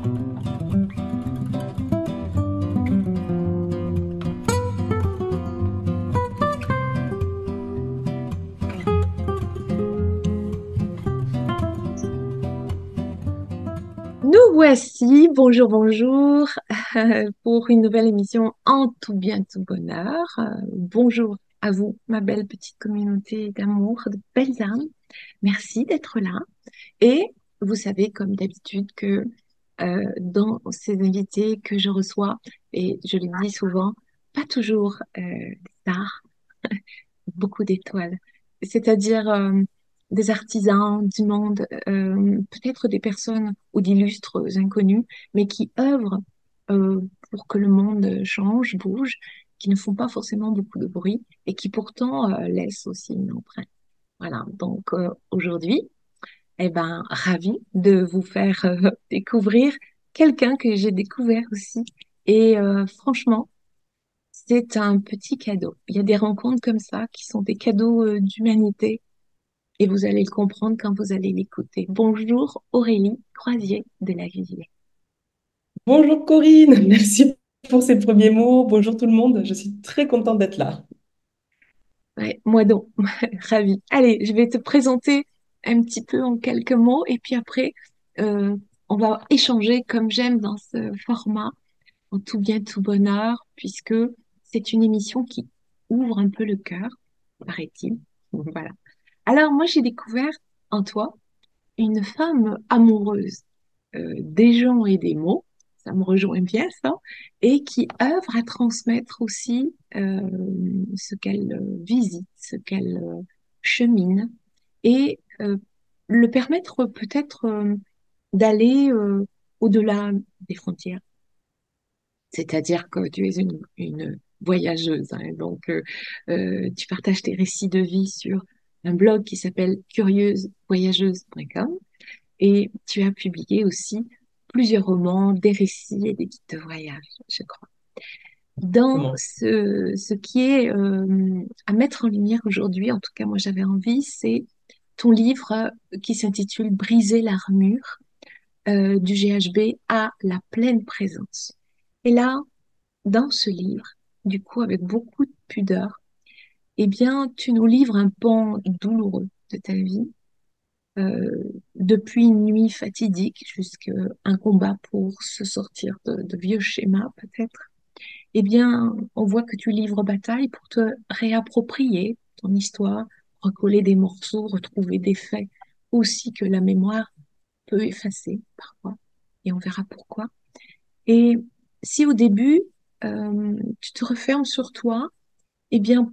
Nous voici, bonjour, bonjour, pour une nouvelle émission en tout bien, tout bonheur. Bonjour à vous, ma belle petite communauté d'amour, de belles âmes. Merci d'être là. Et vous savez, comme d'habitude, que dans ces invités que je reçois, et je le dis souvent, pas toujours des stars, beaucoup d'étoiles, c'est-à-dire des artisans du monde, peut-être des personnes ou d'illustres inconnus, mais qui œuvrent euh, pour que le monde change, bouge, qui ne font pas forcément beaucoup de bruit et qui pourtant laissent aussi une empreinte. Voilà, donc aujourd'hui, eh ben, ravie de vous faire découvrir quelqu'un que j'ai découvert aussi. Et franchement, c'est un petit cadeau. Il y a des rencontres comme ça qui sont des cadeaux d'humanité et vous allez le comprendre quand vous allez l'écouter. Bonjour Aurélie Croisier de la Vivier. Bonjour Corinne, merci pour ces premiers mots. Bonjour tout le monde, je suis très contente d'être là. Ouais, moi donc, ravie. Allez, je vais te présenter un petit peu en quelques mots et puis après, euh, on va échanger comme j'aime dans ce format, en tout bien, tout bonheur, puisque c'est une émission qui ouvre un peu le cœur, paraît-il. Voilà. Alors moi, j'ai découvert en toi une femme amoureuse des gens et des mots, ça me rejoint bien ça, et qui œuvre à transmettre aussi ce qu'elle visite, ce qu'elle chemine, et le permettre peut-être d'aller au-delà des frontières. C'est-à-dire que tu es une voyageuse, hein, donc tu partages tes récits de vie sur un blog qui s'appelle curieuseboyageuse.com et tu as publié aussi plusieurs romans, des récits et des guides de voyage, je crois. Dans Comment? ce qui est à mettre en lumière aujourd'hui, en tout cas moi j'avais envie, c'est ton livre qui s'intitule Briser l'armure du GHB à la pleine présence. Et là, dans ce livre, du coup avec beaucoup de pudeur, eh bien tu nous livres un pan douloureux de ta vie depuis une nuit fatidique jusqu'à un combat pour se sortir de vieux schémas, peut-être, eh bien, on voit que tu livres bataille pour te réapproprier ton histoire, recoller des morceaux, retrouver des faits, aussi que la mémoire peut effacer parfois, et on verra pourquoi. Et si au début, tu te refermes sur toi, eh bien,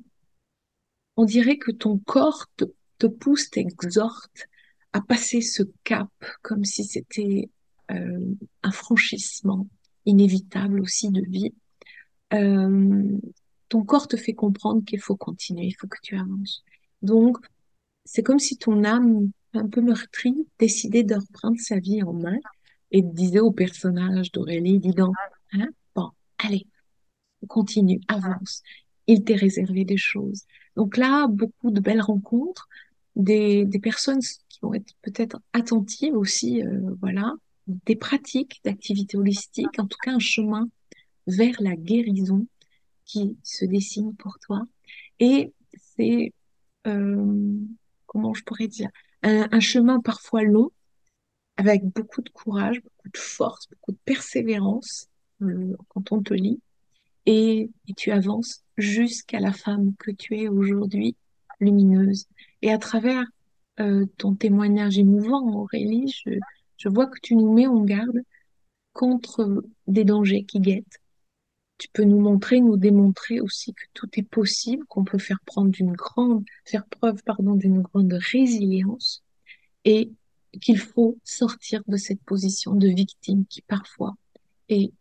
on dirait que ton corps te pousse, t'exhorte à passer ce cap comme si c'était euh, un franchissement inévitable aussi de vie. Euh, Ton corps te fait comprendre qu'il faut continuer, il faut que tu avances. Donc, c'est comme si ton âme, un peu meurtrie, décidait de reprendre sa vie en main et disait au personnage d'Aurélie, dis donc, hein, bon, allez, continue, avance. Il t'est réservé des choses. Donc là, beaucoup de belles rencontres, des personnes qui vont être peut-être attentives aussi, voilà, des pratiques d'activité holistique, en tout cas un chemin vers la guérison qui se dessine pour toi. Et c'est, euh, comment je pourrais dire, un chemin parfois long, avec beaucoup de courage, beaucoup de force, beaucoup de persévérance, quand on te lit et tu avances jusqu'à la femme que tu es aujourd'hui, lumineuse. Et à travers ton témoignage émouvant, Aurélie, je vois que tu nous mets en garde contre des dangers qui guettent. Tu peux nous montrer, nous démontrer aussi que tout est possible, qu'on peut faire preuve, pardon, d'une grande résilience et qu'il faut sortir de cette position de victime qui parfois est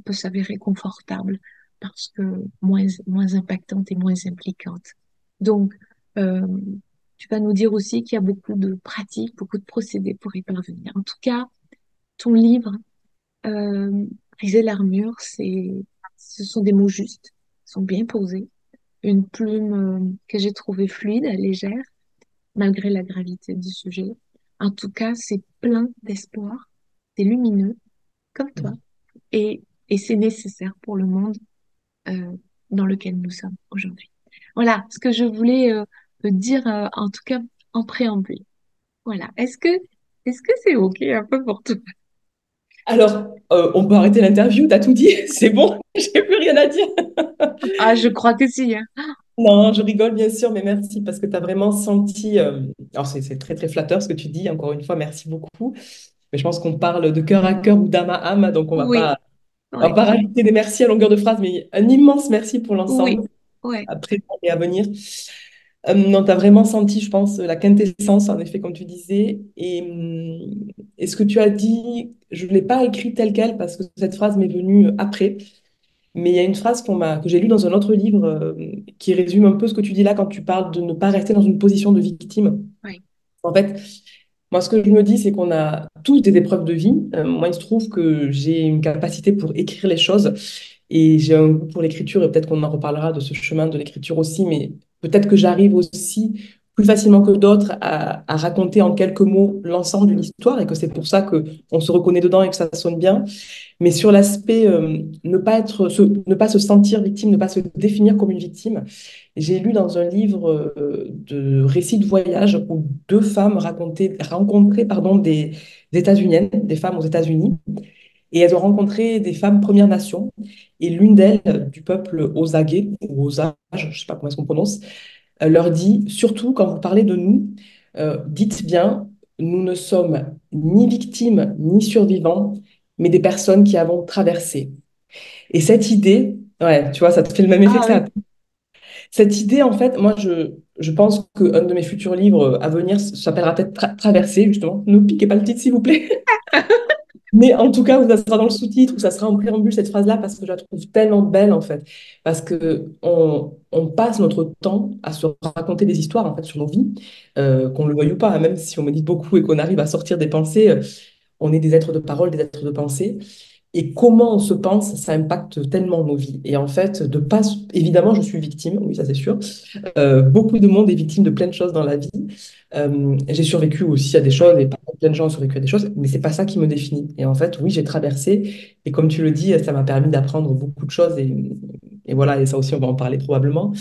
peut s'avérer confortable parce que moins impactante et moins impliquante. Donc, euh, tu vas nous dire aussi qu'il y a beaucoup de pratiques, beaucoup de procédés pour y parvenir. En tout cas, ton livre, Briser l'armure, ce sont des mots justes, sont bien posés, une plume que j'ai trouvée fluide, légère, malgré la gravité du sujet. En tout cas, c'est plein d'espoir, c'est lumineux comme toi. Et, et c'est nécessaire pour le monde euh, dans lequel nous sommes aujourd'hui. Voilà ce que je voulais te dire, en tout cas en préambule. Voilà. Est-ce que c'est OK un peu pour toi? Alors, on peut arrêter l'interview, t'as tout dit, c'est bon, j'ai plus rien à dire. Ah, je crois que si, hein. Non, je rigole bien sûr, mais merci parce que tu as vraiment senti. Alors, c'est très très flatteur ce que tu dis, encore une fois, merci beaucoup. Mais je pense qu'on parle de cœur à cœur ou d'âme à âme, donc Oui, on va oui, pas rajouter des merci à longueur de phrase, mais un immense merci pour oui, l'ensemble, ouais, à présent et à venir. Non, tu as vraiment senti, je pense, la quintessence, en effet, comme tu disais. Et ce que tu as dit, je ne l'ai pas écrit tel quel parce que cette phrase m'est venue après. Mais il y a une phrase que j'ai lue dans un autre livre qui résume un peu ce que tu dis là quand tu parles de ne pas rester dans une position de victime. ouais, En fait, moi, ce que je me dis, c'est qu'on a tous des épreuves de vie. Moi, il se trouve que j'ai une capacité pour écrire les choses et j'ai un goût pour l'écriture et peut-être qu'on en reparlera de ce chemin de l'écriture aussi, mais peut-être que j'arrive aussi plus facilement que d'autres à raconter en quelques mots l'ensemble d'une histoire et que c'est pour ça que on se reconnaît dedans et que ça sonne bien. Mais sur l'aspect ne pas se sentir victime, ne pas se définir comme une victime, j'ai lu dans un livre de récits de voyage où deux femmes rencontraient des États-Uniennes, des femmes aux États-Unis, et elles ont rencontré des femmes Premières Nations, et l'une d'elles, du peuple Osage, ou Osage, je ne sais pas comment est-ce qu'on prononce, leur dit, surtout quand vous parlez de nous, dites bien, nous ne sommes ni victimes ni survivants, mais des personnes qui avons traversé. Et cette idée, ouais, tu vois, ça te fait le même effet que ah ça. oui. Cette idée, en fait, moi, je pense qu'un de mes futurs livres à venir s'appellera peut-être Traverser, justement. Ne piquez pas le titre, s'il vous plaît. Mais en tout cas, ça sera dans le sous-titre ou ça sera en préambule, cette phrase-là, parce que je la trouve tellement belle, en fait. Parce que on passe notre temps à se raconter des histoires, en fait, sur nos vies, qu'on le veuille ou pas, hein, même si on médite beaucoup et qu'on arrive à sortir des pensées, on est des êtres de parole, des êtres de pensée. Et comment on se pense, ça impacte tellement nos vies. Et en fait, de pas, évidemment, je suis victime, oui, ça c'est sûr. Beaucoup de monde est victime de plein de choses dans la vie. J'ai survécu aussi à des choses, et plein de gens ont survécu à des choses, mais c'est pas ça qui me définit. Et en fait, oui, j'ai traversé, et comme tu le dis, ça m'a permis d'apprendre beaucoup de choses, et voilà, et ça aussi, on va en parler probablement.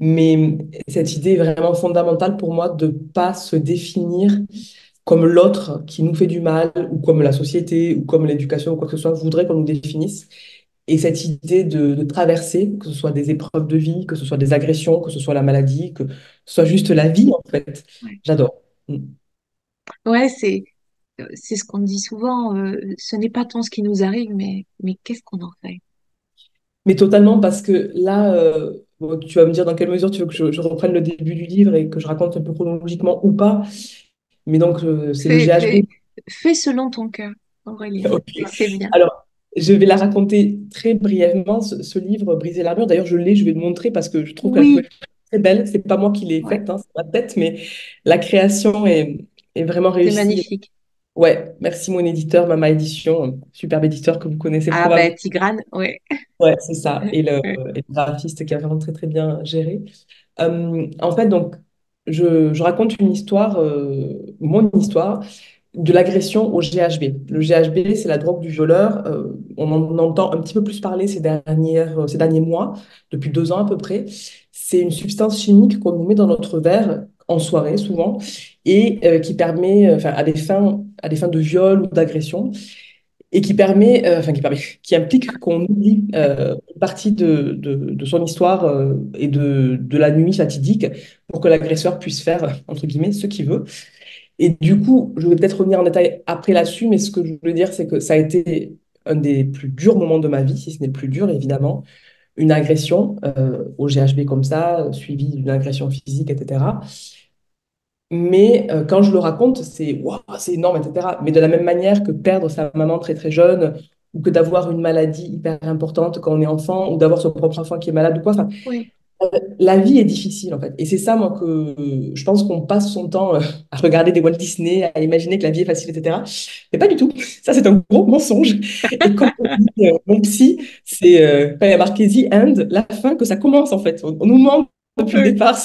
Mais cette idée est vraiment fondamentale pour moi de pas se définir comme l'autre qui nous fait du mal, ou comme la société, ou comme l'éducation, ou quoi que ce soit, voudrait qu'on nous définisse. Et cette idée de traverser, que ce soit des épreuves de vie, que ce soit des agressions, que ce soit la maladie, que ce soit juste la vie, en fait, Ouais, j'adore. Mm. ouais, c'est ce qu'on dit souvent. Ce n'est pas tant ce qui nous arrive, mais qu'est-ce qu'on en fait? Mais totalement, parce que là, bon, tu vas me dire dans quelle mesure tu veux que je reprenne le début du livre et que je raconte un peu chronologiquement ou pas. Mais donc, c'est le Fais, GHB. fais, fais selon ton cœur, Aurélien. Ok. C'est bien. Alors, je vais la raconter très brièvement, ce livre, Briser l'armure. D'ailleurs, je vais le montrer parce que je trouve qu'elle peut Oui, être très belle. C'est pas moi qui l'ai ouais, faite, hein, c'est ma tête, mais la création est vraiment c'est réussie. magnifique. Ouais, merci mon éditeur, Mama Édition, superbe éditeur que vous connaissez Ah ben, probablement. Tigrane, ouais. Ouais, c'est ça. Ouais. Et le graphiste qui a vraiment très très bien géré. En fait, donc, je raconte une histoire, mon histoire, de l'agression au GHB. Le GHB, c'est la drogue du violeur. On en entend un petit peu plus parler ces derniers mois, depuis 2 ans à peu près. C'est une substance chimique qu'on nous met dans notre verre en soirée souvent et qui permet, enfin, à des fins de viol ou d'agression et qui implique qu'on oublie une partie de son histoire et de la nuit fatidique pour que l'agresseur puisse faire, entre guillemets, ce qu'il veut. Et du coup, je vais peut-être revenir en détail après là-dessus, mais ce que je veux dire, c'est que ça a été un des plus durs moments de ma vie, si ce n'est le plus dur, évidemment, une agression au GHB comme ça, suivie d'une agression physique, etc. Mais quand je le raconte, c'est waouh, c'est énorme, etc. Mais de la même manière que perdre sa maman très très jeune, ou que d'avoir une maladie hyper importante quand on est enfant, ou d'avoir son propre enfant qui est malade ou quoi, enfin, Oui, la vie est difficile en fait. Et c'est ça, moi, que je pense qu'on passe son temps à regarder des Walt Disney, à imaginer que la vie est facile, etc. Mais pas du tout. Ça, c'est un gros mensonge. Et comme dit, mon psy, c'est quand il y a marqué The End, la fin, que ça commence en fait. On nous ment depuis le oui, départ.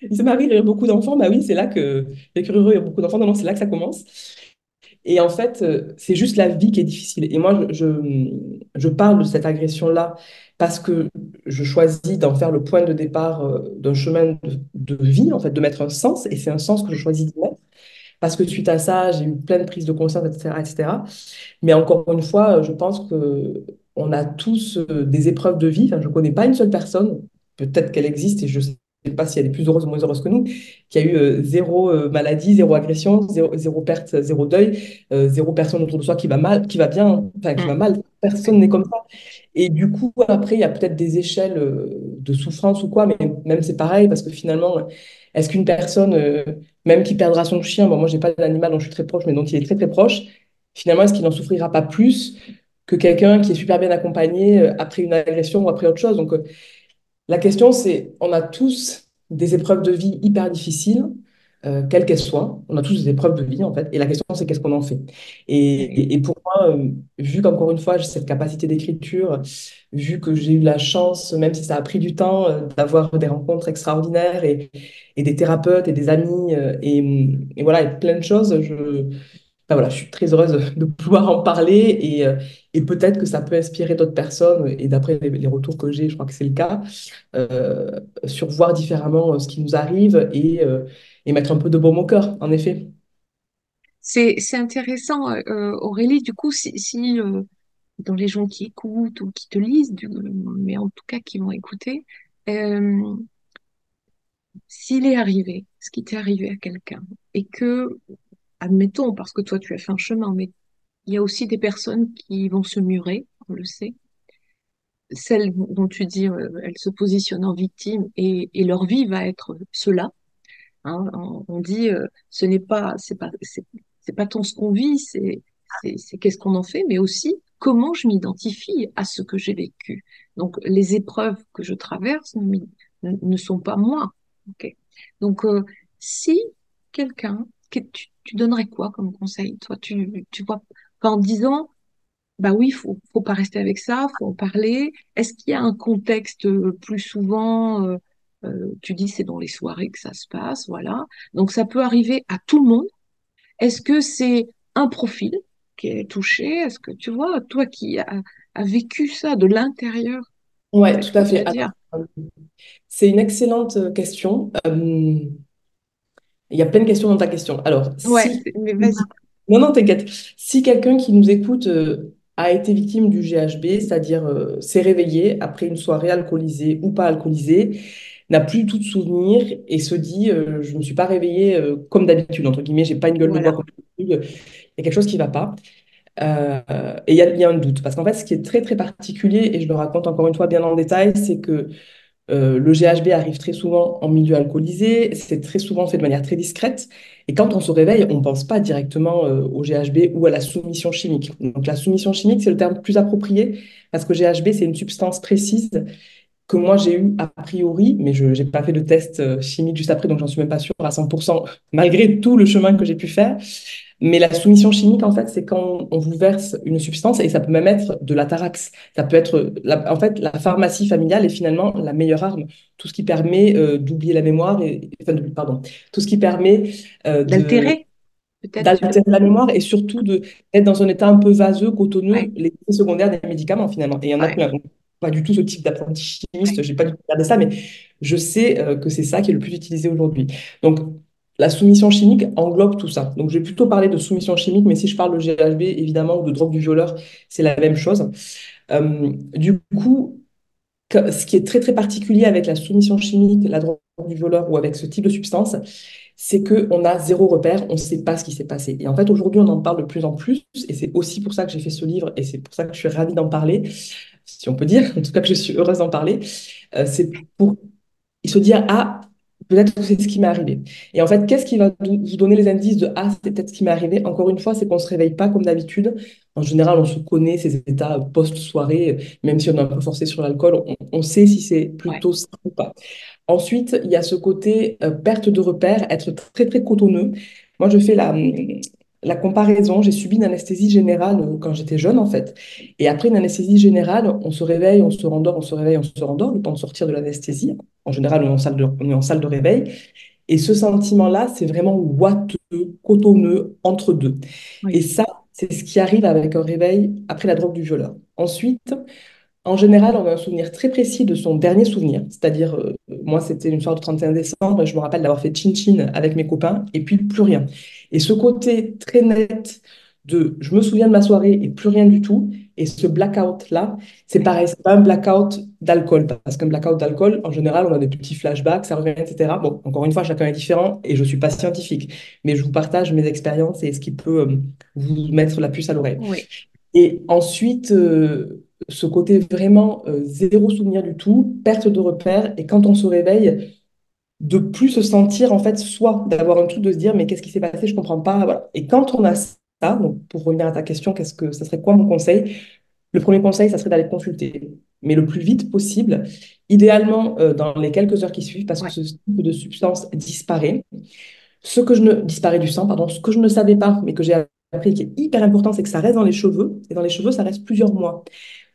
Il se marie, il y a beaucoup d'enfants. Bah oui, c'est là que. Il y a heureux, il y a beaucoup d'enfants. Non, non, c'est là que ça commence. Et en fait, c'est juste la vie qui est difficile. Et moi, je parle de cette agression-là parce que je choisis d'en faire le point de départ d'un chemin de vie, en fait, de mettre un sens. Et c'est un sens que je choisis d'y mettre. Parce que suite à ça, j'ai eu plein de prises de conscience, etc., etc. Mais encore une fois, je pense que on a tous des épreuves de vie. Enfin, je ne connais pas une seule personne, peut-être qu'elle existe et je ne sais pas si elle est plus heureuse ou moins heureuse que nous, qui a eu zéro maladie, zéro agression, zéro perte, zéro deuil, zéro personne autour de soi qui va mal, qui va bien, enfin qui va Mm. mal. Personne n'est comme ça. Et du coup, après, il y a peut-être des échelles de souffrance ou quoi, mais même c'est pareil parce que finalement, est-ce qu'une personne, même qui perdra son chien, bon, moi, j'ai pas d'animal dont je suis très proche, mais dont il est très très proche, finalement, est-ce qu'il n'en souffrira pas plus que quelqu'un qui est super bien accompagné après une agression ou après autre chose? Donc, la question, c'est, on a tous des épreuves de vie hyper difficiles, quelles qu'elles soient. On a tous des épreuves de vie, en fait. Et la question, c'est qu'est-ce qu'on en fait? Et pour moi, vu qu'encore une fois, j'ai cette capacité d'écriture, vu que j'ai eu la chance, même si ça a pris du temps, d'avoir des rencontres extraordinaires et des thérapeutes et des amis, et voilà, et plein de choses, enfin, voilà, je suis très heureuse de pouvoir en parler et peut-être que ça peut inspirer d'autres personnes. Et d'après les retours que j'ai, je crois que c'est le cas, euh, sur voir différemment ce qui nous arrive et mettre un peu de baume au cœur, en effet. C'est intéressant, Aurélie. Du coup, si dans les gens qui écoutent ou qui te lisent, mais en tout cas qui vont écouter, euh, s'il est arrivé, ce qui t'est arrivé à quelqu'un, et que, admettons, parce que toi tu as fait un chemin, mais il y a aussi des personnes qui vont se murer, on le sait. Celles dont tu dis, elles se positionnent en victime et leur vie va être cela. Hein. On dit, ce n'est pas, c'est pas tant ce qu'on vit, c'est qu'est-ce qu'on en fait, mais aussi comment je m'identifie à ce que j'ai vécu. Donc, les épreuves que je traverse ne sont pas moi. Ok. Donc, si quelqu'un, tu donnerais quoi comme conseil? Toi, tu vois, en disant, bah oui, faut pas rester avec ça, faut en parler. Est-ce qu'il y a un contexte plus souvent, tu dis c'est dans les soirées que ça se passe, voilà. Donc ça peut arriver à tout le monde. Est-ce que c'est un profil qui est touché? Est-ce que tu vois, toi qui as vécu ça de l'intérieur, Ouais, qu'est-ce tout que à tu fait. peux dire? C'est une excellente question. Il y a plein de questions dans ta question. Alors, Ouais, si... mais vas-y. Non, non, t'inquiète. Si quelqu'un qui nous écoute a été victime du GHB, c'est-à-dire s'est réveillé après une soirée alcoolisée ou pas alcoolisée, n'a plus du tout de souvenirs et se dit je ne me suis pas réveillé comme d'habitude, entre guillemets, j'ai pas une gueule de bois Voilà. comme d'habitude, il y a quelque chose qui ne va pas. Et il y a un doute. Parce qu'en fait, ce qui est très, très particulier, et je le raconte encore une fois bien en détail, c'est que le GHB arrive très souvent en milieu alcoolisé, c'est très souvent fait de manière très discrète. Et quand on se réveille, on ne pense pas directement au GHB ou à la soumission chimique. Donc la soumission chimique, c'est le terme plus approprié parce que GHB, c'est une substance précise que moi j'ai eu a priori, mais je n'ai pas fait de test chimique juste après, donc j'en suis même pas sûre à 100%, malgré tout le chemin que j'ai pu faire. Mais la soumission chimique, en fait, c'est quand on vous verse une substance et ça peut même être de l'atarax. Ça peut être, en fait, la pharmacie familiale est finalement la meilleure arme. Tout ce qui permet d'oublier la mémoire, enfin, pardon, tout ce qui permet de D'altérer, peut-être. d'altérer la mémoire et surtout d'être dans un état un peu vaseux, Ouais, cotonneux, les effets secondaires des médicaments finalement. Et il y en a ouais, plein. Donc, pas du tout ce type d'apprenti ouais. chimiste, j'ai pas du tout regardé ça, mais je sais que c'est ça qui est le plus utilisé aujourd'hui. Donc, la soumission chimique englobe tout ça. Donc, je vais plutôt parler de soumission chimique, mais si je parle de GHB, évidemment, ou de drogue du violeur, c'est la même chose. Du coup, ce qui est très, très particulier avec la soumission chimique, la drogue du violeur ou avec ce type de substance, c'est qu'on a zéro repère, on ne sait pas ce qui s'est passé. Et en fait, aujourd'hui, on en parle de plus en plus, et c'est aussi pour ça que j'ai fait ce livre, et c'est pour ça que je suis ravie d'en parler, si on peut dire, en tout cas que je suis heureuse d'en parler. C'est pour se dire, ah, peut-être que c'est ce qui m'est arrivé. Et en fait, qu'est-ce qui va vous donner les indices de, ah, c'est peut-être ce qui m'est arrivé? Encore une fois, c'est qu'on ne se réveille pas comme d'habitude. En général, on se connaît ces états post-soirée, même si on est un peu forcé sur l'alcool, on sait si c'est Ouais. plutôt ça ou pas. Ensuite, il y a ce côté perte de repère, être très, très cotonneux. Moi, je fais la comparaison. J'ai subi une anesthésie générale quand j'étais jeune, en fait. Et après une anesthésie générale, on se réveille, on se rendort, on se réveille, on se rendort, le temps de sortir de l'anesthésie. En général, on est en salle de réveil. Et ce sentiment-là, c'est vraiment ouateux. cotonneux, entre deux. Et Oui, ça, c'est ce qui arrive avec un réveil après la drogue du violeur. Ensuite, en général, on a un souvenir très précis de son dernier souvenir. C'est-à-dire, moi, c'était une soirée du 31 décembre et je me rappelle d'avoir fait chin-chin avec mes copains et puis plus rien. Et ce côté très net de je me souviens de ma soirée et plus rien du tout, et ce blackout-là, c'est oui, pareil, c'est pas un blackout d'alcool. Parce qu'un blackout d'alcool, en général, on a des petits flashbacks, ça revient, etc. Bon, encore une fois, chacun est différent et je ne suis pas scientifique, mais je vous partage mes expériences et ce qui peut vous mettre la puce à l'oreille. oui, Et ensuite, ce côté vraiment zéro souvenir du tout, perte de repère, et quand on se réveille, de plus se sentir, en fait, soit d'avoir un truc de se dire, mais qu'est-ce qui s'est passé, je comprends pas, voilà. Et quand on a ça, donc pour revenir à ta question, qu'est-ce que ça serait quoi mon conseil? Le premier conseil, ça serait d'aller consulter, mais le plus vite possible, idéalement dans les quelques heures qui suivent, parce que oui, ce type de substance disparaît. Ce que je ne disparaît du sang, pardon, ce que je ne savais pas, mais que j'ai appris qui est hyper important, c'est que ça reste dans les cheveux, et dans les cheveux, ça reste plusieurs mois.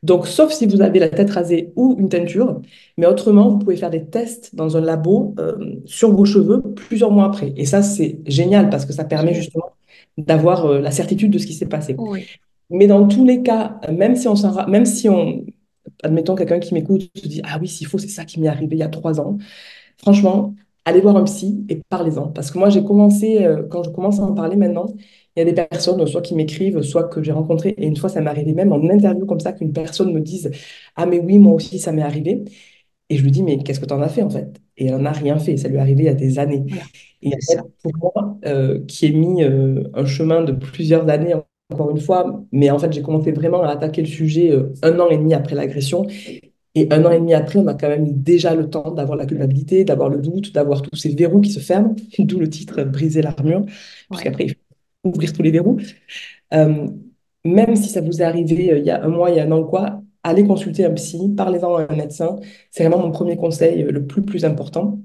Donc, sauf si vous avez la tête rasée ou une teinture, mais autrement, vous pouvez faire des tests dans un labo sur vos cheveux plusieurs mois après. Et ça, c'est génial parce que ça permet génial. justement d'avoir la certitude de ce qui s'est passé. Oui, Mais dans tous les cas, même si on, admettons quelqu'un qui m'écoute se dit, ah oui, s'il faut, c'est ça qui m'est arrivé il y a 3 ans. Franchement, allez voir un psy et parlez-en. Parce que moi, j'ai commencé, quand je commence à en parler maintenant, il y a des personnes, soit qui m'écrivent, soit que j'ai rencontrées. Et une fois, ça m'est arrivé même en interview comme ça, qu'une personne me dise, ah mais oui, moi aussi, ça m'est arrivé. Et je lui dis, mais qu'est-ce que tu en as fait en fait? Et elle n'en a rien fait. Ça lui est arrivé il y a des années. voilà, Et c'est en fait, ça. pour moi, qui ai mis un chemin de plusieurs années, encore une fois, mais en fait, j'ai commencé vraiment à attaquer le sujet 1 an et demi après l'agression. Et 1 an et demi après, on a quand même eu déjà le temps d'avoir la culpabilité, d'avoir le doute, d'avoir tous ces verrous qui se ferment, d'où le titre Briser l'armure, Oui, puisqu'après, il faut ouvrir tous les verrous. Euh, Même si ça vous est arrivé il y a un mois, il y a un an ou quoi, allez consulter un psy, parlez-en à un médecin. C'est vraiment mon premier conseil, le plus important.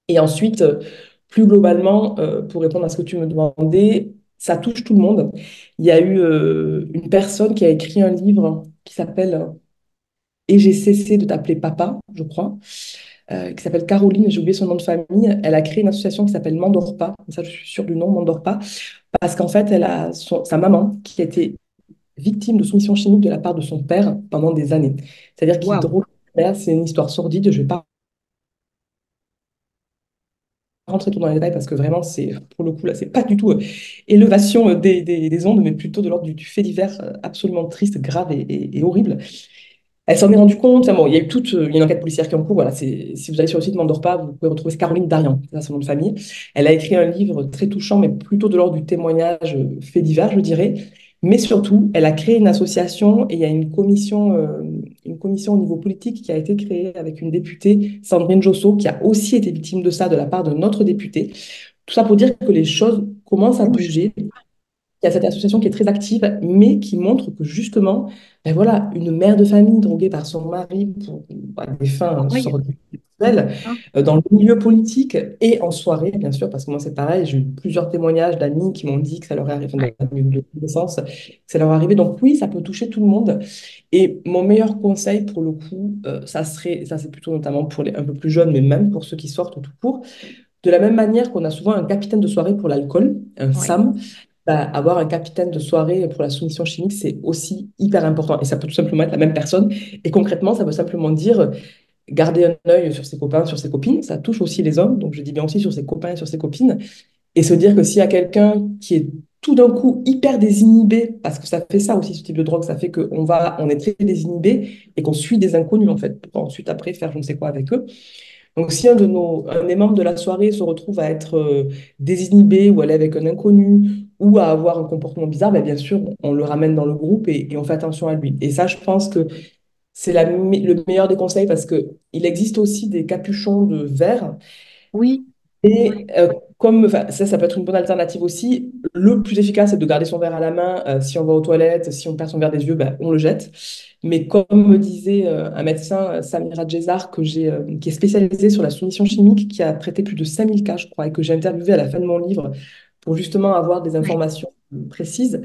Et ensuite, plus globalement, pour répondre à ce que tu me demandais, ça touche tout le monde. Il y a eu une personne qui a écrit un livre qui s'appelle Et j'ai cessé de t'appeler papa, je crois, qui s'appelle Caroline, j'ai oublié son nom de famille. Elle a créé une association qui s'appelle M'endors pas, ça je suis sûre du nom, M'endors pas, parce qu'en fait, elle a sa maman qui a été victime de soumission chimique de la part de son père pendant des années. C'est-à-dire qu'il waouh, drogue son père, c'est une histoire sordide, je ne vais pas rentrer tout dans les détails parce que vraiment, c'est, pour le coup, là, c'est pas du tout élévation des ondes, mais plutôt de l'ordre du fait divers absolument triste, grave et horrible. Elle s'en est rendue compte. Enfin bon, il y a une enquête policière qui est en cours. Voilà, si vous allez sur le site M'endors pas, vous pouvez retrouver c'est Caroline Darian, c'est ça son nom de famille. Elle a écrit un livre très touchant, mais plutôt de l'ordre du témoignage fait divers, je dirais. Mais surtout, elle a créé une association et il y a une commission au niveau politique qui a été créée avec une députée, Sandrine Josso, qui a aussi été victime de ça de la part de notre députée. Tout ça pour dire que les choses commencent à bouge. bouger. Il y a cette association qui est très active, mais qui montre que justement, ben voilà, une mère de famille droguée par son mari pour des fins Oui, sordides sexuelles, hein, dans le milieu politique et en soirée, bien sûr, parce que moi c'est pareil, j'ai eu plusieurs témoignages d'amis qui m'ont dit que ça leur est arrivé, enfin, ouais. d'amis de connaissances, que ça leur est arrivé. Donc oui, ça peut toucher tout le monde. Et mon meilleur conseil pour le coup, ça serait, ça c'est plutôt notamment pour les un peu plus jeunes, mais même pour ceux qui sortent tout court, de la même manière qu'on a souvent un capitaine de soirée pour l'alcool, un Oui, SAM, bah, avoir un capitaine de soirée pour la soumission chimique, c'est aussi hyper important. Et ça peut tout simplement être la même personne. Et concrètement, ça veut simplement dire garder un œil sur ses copains, sur ses copines. Ça touche aussi les hommes, donc je dis bien aussi sur ses copains et sur ses copines. Et se dire que s'il y a quelqu'un qui est tout d'un coup hyper désinhibé, parce que ça fait ça aussi, ce type de drogue, ça fait on est très désinhibé et qu'on suit des inconnus, en fait, pour ensuite, après, faire je ne sais quoi avec eux. Donc, si un des membres de la soirée se retrouve à être désinhibé ou aller avec un inconnu ou à avoir un comportement bizarre, ben, bien sûr, on le ramène dans le groupe et on fait attention à lui. Et ça, je pense que c'est le meilleur des conseils parce qu'il existe aussi des capuchons de verre oui, et enfin, ça peut être une bonne alternative aussi. Le plus efficace, c'est de garder son verre à la main. Si on va aux toilettes, si on perd son verre des yeux, ben, on le jette. Mais comme me disait un médecin, Samira Djezar, qui est spécialisé sur la soumission chimique, qui a traité plus de 5000 cas, je crois, et que j'ai interviewé à la fin de mon livre pour justement avoir des oui, informations précises,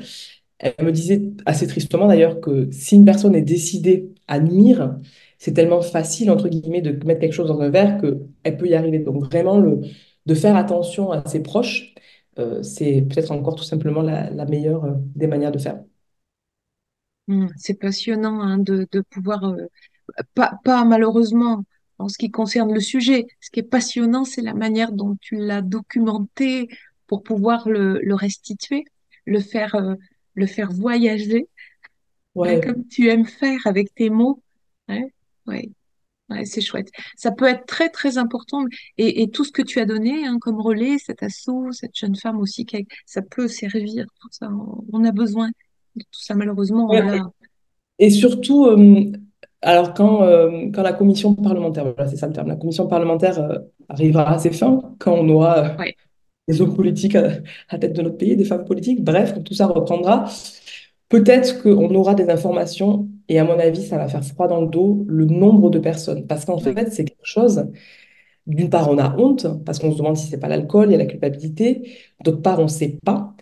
elle me disait assez tristement d'ailleurs que si une personne est décidée à nuire, c'est tellement facile, entre guillemets, de mettre quelque chose dans un verre qu'elle peut y arriver. Donc vraiment, de faire attention à ses proches, c'est peut-être encore tout simplement la meilleure des manières de faire. C'est passionnant hein, de pouvoir, pas malheureusement en ce qui concerne le sujet. Ce qui est passionnant, c'est la manière dont tu l'as documenté pour pouvoir le restituer, le faire, euh, le faire voyager, hein, Ouais, comme tu aimes faire avec tes mots. Hein. Ouais, ouais, c'est chouette. Ça peut être très, très important. Et tout ce que tu as donné hein, comme relais, cet assaut, cette jeune femme aussi, ça peut servir. Tout ça, on a besoin de tout ça. Malheureusement, on ouais. l'a. Et surtout, alors quand la commission parlementaire, voilà, c'est ça le terme, la commission parlementaire arrivera à ses fins, quand on aura Ouais, des hommes politiques à la tête de notre pays, des femmes politiques, bref, quand tout ça reprendra, peut-être qu'on aura des informations, et à mon avis, ça va faire froid dans le dos, le nombre de personnes. Parce qu'en ouais, fait, c'est quelque chose, d'une part, on a honte, parce qu'on se demande si c'est pas l'alcool, il y a la culpabilité, d'autre part, on ne sait pas.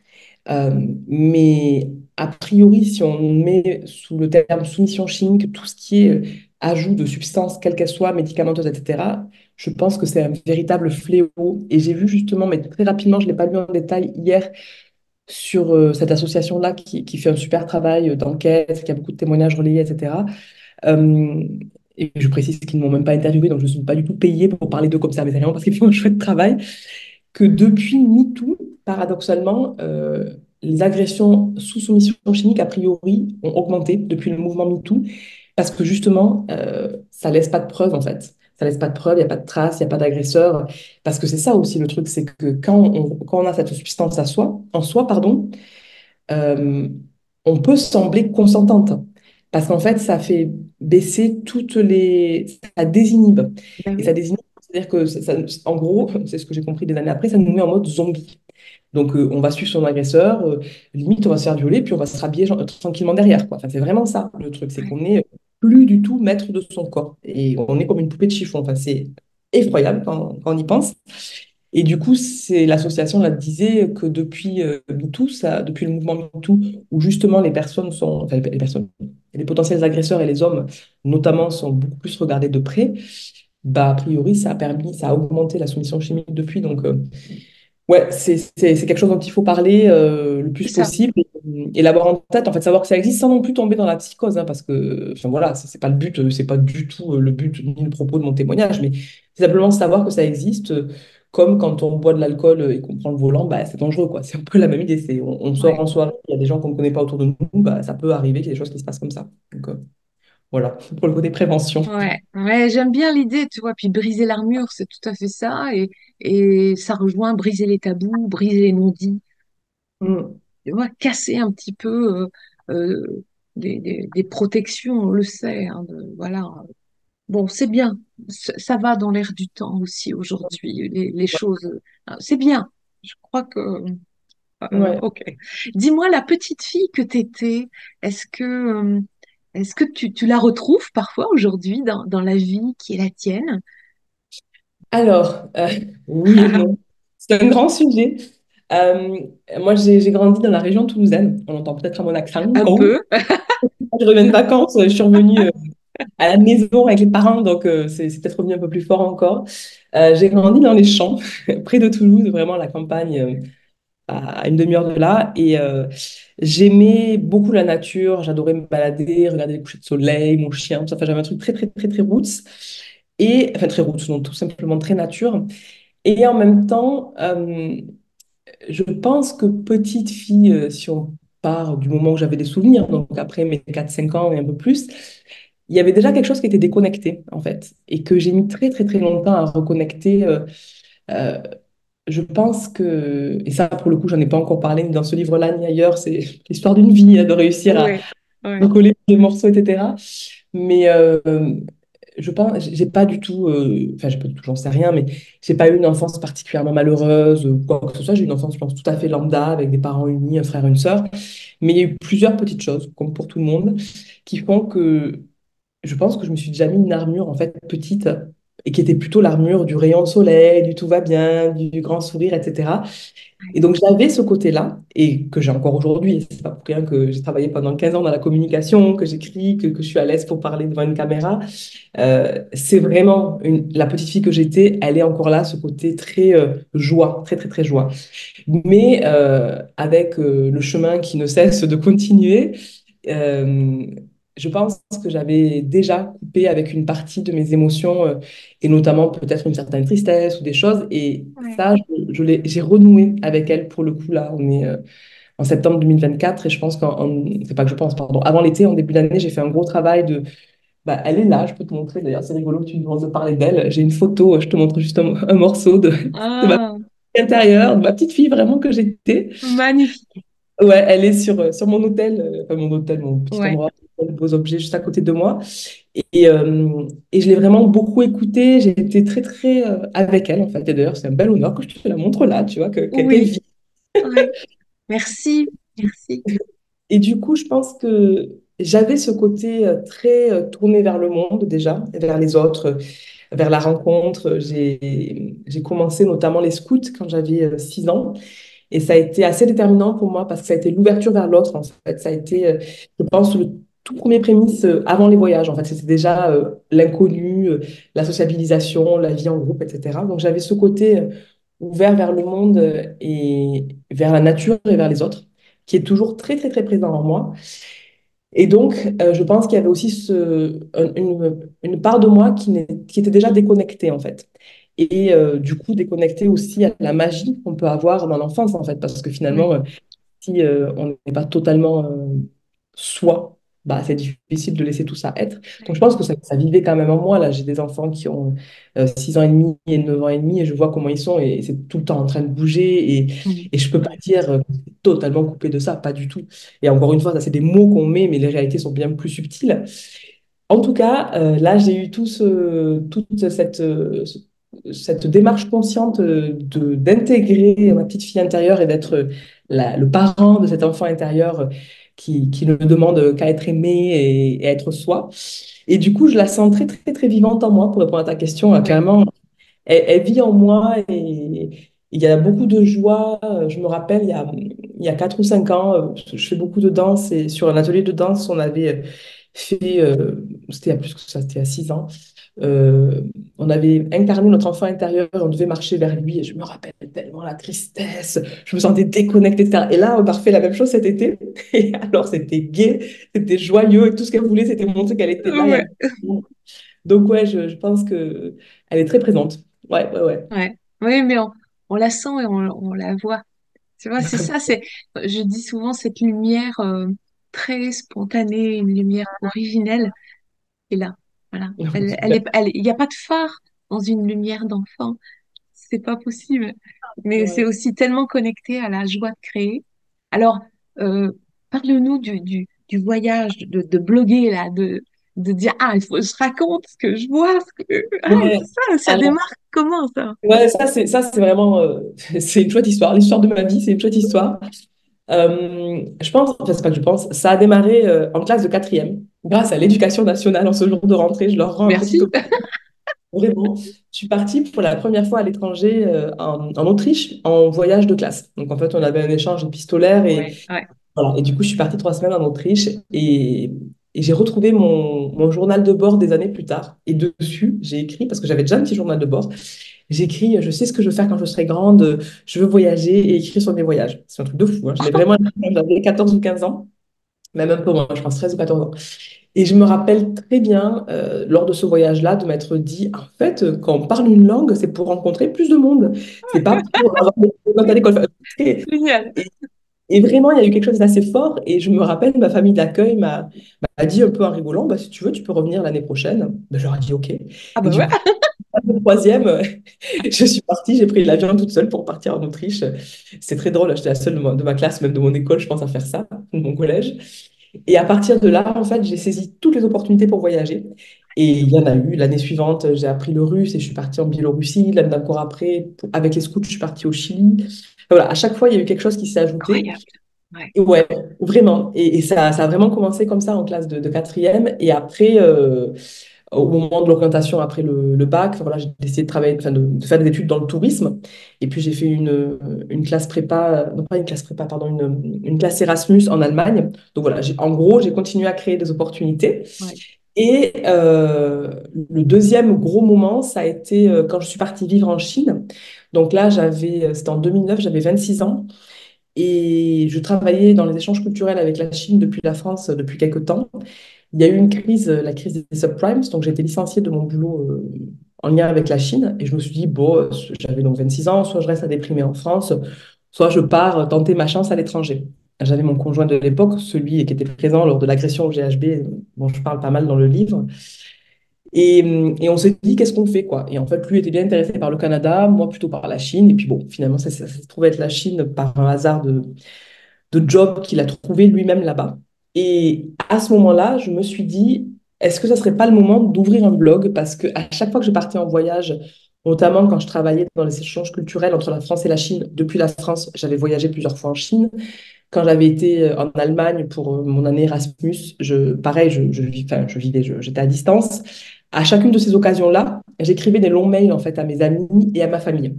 Mais a priori, si on met sous le terme soumission chimique tout ce qui est ajout de substances, quelles qu'elles soient, médicamenteuses, etc., je pense que c'est un véritable fléau. Et j'ai vu justement, mais très rapidement, je ne l'ai pas lu en détail hier, sur cette association-là qui fait un super travail d'enquête, qui a beaucoup de témoignages relayés, etc. Euh, et je précise qu'ils ne m'ont même pas interviewé, donc je ne suis pas du tout payée pour parler d'eux comme ça, mais c'est vraiment parce qu'ils font un chouette travail que depuis MeToo, paradoxalement, les agressions sous soumission chimique, a priori, ont augmenté depuis le mouvement MeToo, parce que justement, ça laisse pas de preuves, en fait. Ça laisse pas de preuves, il n'y a pas de traces, il n'y a pas d'agresseur. Parce que c'est ça aussi le truc, c'est que quand on a cette substance en soi, pardon, euh, on peut sembler consentante. Parce qu'en fait, ça fait baisser toutes les... Ça désinhibe. bah Et ça oui, désinhibe, c'est-à-dire que, en gros, c'est ce que j'ai compris des années après, ça nous met en mode zombie. Donc, on va suivre son agresseur, limite, on va se faire violer, puis on va se rhabiller tranquillement derrière, quoi. Enfin, c'est vraiment ça, le truc, c'est ouais, qu'on n'est plus du tout maître de son corps. Et on est comme une poupée de chiffon. Enfin, c'est effroyable quand on y pense. Et du coup, c'est l'association là disait que depuis MeToo, depuis le mouvement MeToo, où justement les personnes sont, enfin, les personnes, les potentiels agresseurs et les hommes notamment sont beaucoup plus regardés de près, bah a priori ça a permis, ça a augmenté la soumission chimique depuis. Donc ouais, c'est quelque chose dont il faut parler le c'est plus ça. possible et l'avoir en tête, en fait, savoir que ça existe sans non plus tomber dans la psychose, hein, parce que, enfin voilà, c'est pas le but, c'est pas du tout le but ni le propos de mon témoignage, mais c'est simplement savoir que ça existe, comme quand on boit de l'alcool et qu'on prend le volant, bah, c'est dangereux, quoi. C'est un peu la même idée, on sort Ouais, en soirée, il y a des gens qu'on ne connaît pas autour de nous, bah, ça peut arriver qu'il y ait des choses qui se passent comme ça. Donc voilà, pour le côté prévention. ouais, ouais, j'aime bien l'idée, tu vois, puis briser l'armure, c'est tout à fait ça, et ça rejoint briser les tabous, briser les non-dits, Mm. tu vois, casser un petit peu des protections, on le sait, hein, voilà. Bon, c'est bien, ça va dans l'air du temps aussi aujourd'hui, les choses, c'est bien. Je crois que, Ouais. ok. Dis-moi, la petite fille que t'étais, est-ce que, est-ce que tu la retrouves parfois aujourd'hui dans la vie qui est la tienne? Alors, oui et non. C'est un grand sujet. Euh, Moi, j'ai grandi dans la région toulousaine. On entend peut-être à mon accent. Un Quand peu. je reviens de vacances, je suis revenue à la maison avec les parents, donc c'est peut-être revenu un peu plus fort encore. J'ai grandi dans les champs, près de Toulouse, vraiment à la campagne, à une demi-heure de là. Et j'aimais beaucoup la nature. J'adorais me balader, regarder les couchers de soleil, mon chien, tout ça. Enfin, j'avais un truc très, très, très, très roots. Et, enfin, très roots, non, tout simplement très nature. Et en même temps, je pense que petite fille, si on part du moment où j'avais des souvenirs, donc après mes 4 5 ans et un peu plus, il y avait déjà quelque chose qui était déconnecté, en fait, et que j'ai mis très, très, très longtemps à reconnecter. Euh, je pense que, et ça, pour le coup, j'en ai pas encore parlé ni dans ce livre-là ni ailleurs, c'est l'histoire d'une vie, hein, de réussir à Ouais, ouais, recoller les morceaux, etc. Mais je pense, j'ai pas du tout, enfin, j'ai pas du tout, j'en sais rien, mais j'ai pas eu une enfance particulièrement malheureuse ou quoi que ce soit. J'ai eu une enfance, je pense, tout à fait lambda, avec des parents unis, un frère, une sœur. Mais il y a eu plusieurs petites choses, comme pour tout le monde, qui font que je pense que je me suis déjà mis une armure, en fait, petite. et qui était plutôt l'armure du rayon de soleil, du tout va bien, du grand sourire, etc. Et donc j'avais ce côté-là, et que j'ai encore aujourd'hui, et c'est pas pour rien que j'ai travaillé pendant 15 ans dans la communication, que j'écris, que je suis à l'aise pour parler devant une caméra. C'est vraiment la petite fille que j'étais, elle est encore là, ce côté très joie, très très très joie. Mais avec le chemin qui ne cesse de continuer, euh, je pense que j'avais déjà coupé avec une partie de mes émotions, et notamment peut-être une certaine tristesse ou des choses. Et Ouais. ça, j'ai renoué avec elle pour le coup. Là, on est en septembre 2024 et je pense c'est pas que je pense, pardon, avant l'été, en début d'année, j'ai fait un gros travail de. Bah, elle est là, je peux te montrer. D'ailleurs, c'est rigolo que tu me demandes de parler d'elle. J'ai une photo, je te montre juste un morceau de ma Ah, intérieure, de ma petite fille vraiment que j'étais. magnifique. Ouais, elle est sur mon hôtel, enfin mon hôtel, mon petit Ouais. endroit, de beaux objets juste à côté de moi. Et je l'ai vraiment beaucoup écoutée. J'ai été très, très avec elle, en fait. Et d'ailleurs, c'est un bel honneur que je te la montre là, tu vois, qu'elle Oui. vit. Ouais. Merci. Merci. Et du coup, je pense que j'avais ce côté très tourné vers le monde déjà, et vers les autres, vers la rencontre. J'ai commencé notamment les scouts quand j'avais 6 ans. Et ça a été assez déterminant pour moi parce que ça a été l'ouverture vers l'autre, en fait. Ça a été, je pense, le tout premier prémisse avant les voyages. En fait, c'était déjà l'inconnu, la sociabilisation, la vie en groupe, etc. Donc, j'avais ce côté ouvert vers le monde et vers la nature et vers les autres, qui est toujours très, très, très présent en moi. Et donc, je pense qu'il y avait aussi une part de moi qui était déjà déconnectée, en fait. Et du coup, déconnectée aussi à la magie qu'on peut avoir dans l'enfance, en fait, parce que Ouais. finalement, si on n'est pas totalement soi, bah, c'est difficile de laisser tout ça être. Donc, je pense que ça vivait quand même en moi. Là, j'ai des enfants qui ont 6 ans et demi et 9 ans et demi, et je vois comment ils sont, et c'est tout le temps en train de bouger, Mm. et je peux pas Ouais. dire que c'est totalement coupé de ça, pas du tout. Et encore une fois, ça, c'est des mots qu'on met, mais les réalités sont bien plus subtiles. En tout cas, là, j'ai eu toute cette démarche consciente d'intégrer ma petite fille intérieure et d'être le parent de cet enfant intérieur qui ne demande qu'à être aimé et à être soi. Et du coup, je la sens très, très, très vivante en moi pour répondre à ta question. Ouais. Clairement, elle vit en moi et il y a beaucoup de joie. Je me rappelle, il y a 4 ou 5 ans, je fais beaucoup de danse et sur un atelier de danse, on avait fait, c'était il y a plus que ça, c'était il y a 6 ans, euh, on avait incarné notre enfant intérieur, on devait marcher vers lui et je me rappelle tellement la tristesse, je me sentais déconnectée, etc. Et là, on a refait la même chose cet été. Et alors, c'était gai, c'était joyeux et tout ce qu'elle voulait, c'était montrer qu'elle était là. Ouais. Donc, ouais, je pense que elle est très présente. Ouais, ouais, ouais. Ouais. Oui, mais on la sent et on la voit. Tu vois, c'est ça, je dis souvent cette lumière très spontanée, une lumière originelle, est là. Voilà. Super. Il n'y a pas de phare dans une lumière d'enfant. C'est pas possible. Mais c'est Ouais. aussi tellement connecté à la joie de créer. Alors, euh, parle-nous du voyage, de bloguer, là, de dire, ah, il faut que je raconte ce que je vois. Ah, Ouais. ça Alors, démarre comment, ça? ouais, ça, c'est vraiment, c'est une chouette histoire. L'histoire de ma vie, c'est une chouette histoire. Je pense, enfin, c'est pas que je pense, ça a démarré en classe de quatrième, grâce à l'Éducation nationale en ce jour de rentrée. Je leur rends un petit Merci. hommage. Vraiment, je suis partie pour la première fois à l'étranger, en Autriche, en voyage de classe. Donc, en fait, on avait un échange épistolaire et Ouais, ouais. voilà. Et du coup, je suis partie 3 semaines en Autriche et j'ai retrouvé mon journal de bord des années plus tard. Et dessus, j'ai écrit, parce que j'avais déjà un petit journal de bord, j'ai écrit, je sais ce que je veux faire quand je serai grande, je veux voyager et écrire sur mes voyages. C'est un truc de fou, hein. Je l'ai vraiment écrit quand j'avais 14 ou 15 ans, même un peu moins, je pense 13 ou 14 ans. Et je me rappelle très bien, lors de ce voyage-là, de m'être dit, en fait, quand on parle une langue, c'est pour rencontrer plus de monde. C'est pas pour avoir des notes à l'école. Enfin, Génial. et vraiment, il y a eu quelque chose d'assez fort. Et je me rappelle, ma famille d'accueil m'a dit un peu en rigolant, bah, si tu veux, tu peux revenir l'année prochaine. Ben, je leur ai dit OK. Ah Et bah du ouais. coup, le troisième, je suis partie, j'ai pris l'avion toute seule pour partir en Autriche. C'est très drôle, j'étais la seule de ma classe, même de mon école, je pense, à faire ça, de mon collège. Et à partir de là, en fait, j'ai saisi toutes les opportunités pour voyager. Et il y en a eu. L'année suivante, j'ai appris le russe et je suis partie en Biélorussie. L'année encore après, avec les scouts, je suis partie au Chili. Voilà, à chaque fois, il y a eu quelque chose qui s'est ajouté. Incroyable. Ouais. Et ouais, vraiment. Et ça a vraiment commencé comme ça en classe de quatrième. Et après, au moment de l'orientation après le bac. Enfin, voilà, j'ai décidé de travailler, enfin, de faire des études dans le tourisme. Et puis j'ai fait une classe prépa, non pas une classe prépa, pardon, une classe Erasmus en Allemagne. Donc voilà, en gros, j'ai continué à créer des opportunités. Ouais. Et le deuxième gros moment, ça a été quand je suis partie vivre en Chine. Donc là, c'était en 2009, j'avais 26 ans. Et je travaillais dans les échanges culturels avec la Chine depuis la France depuis quelques temps. Il y a eu une crise, la crise des subprimes, donc j'ai été licenciée de mon boulot en lien avec la Chine. Et je me suis dit, bon, j'avais donc 26 ans, soit je reste à déprimer en France, soit je pars tenter ma chance à l'étranger. J'avais mon conjoint de l'époque, celui qui était présent lors de l'agression au GHB, dont je parle pas mal dans le livre. Et on s'est dit, qu'est-ce qu'on fait, quoi? Et en fait, lui était bien intéressé par le Canada, moi plutôt par la Chine. Et puis bon, finalement, ça s'est trouvé être la Chine par un hasard de job qu'il a trouvé lui-même là-bas. Et à ce moment-là, je me suis dit, est-ce que ça serait pas le moment d'ouvrir un blog? Parce que à chaque fois que je partais en voyage, notamment quand je travaillais dans les échanges culturels entre la France et la Chine, depuis la France, j'avais voyagé plusieurs fois en Chine. Quand j'avais été en Allemagne pour mon année Erasmus, pareil, enfin, j'étais à distance. À chacune de ces occasions-là, j'écrivais des longs mails en fait à mes amis et à ma famille.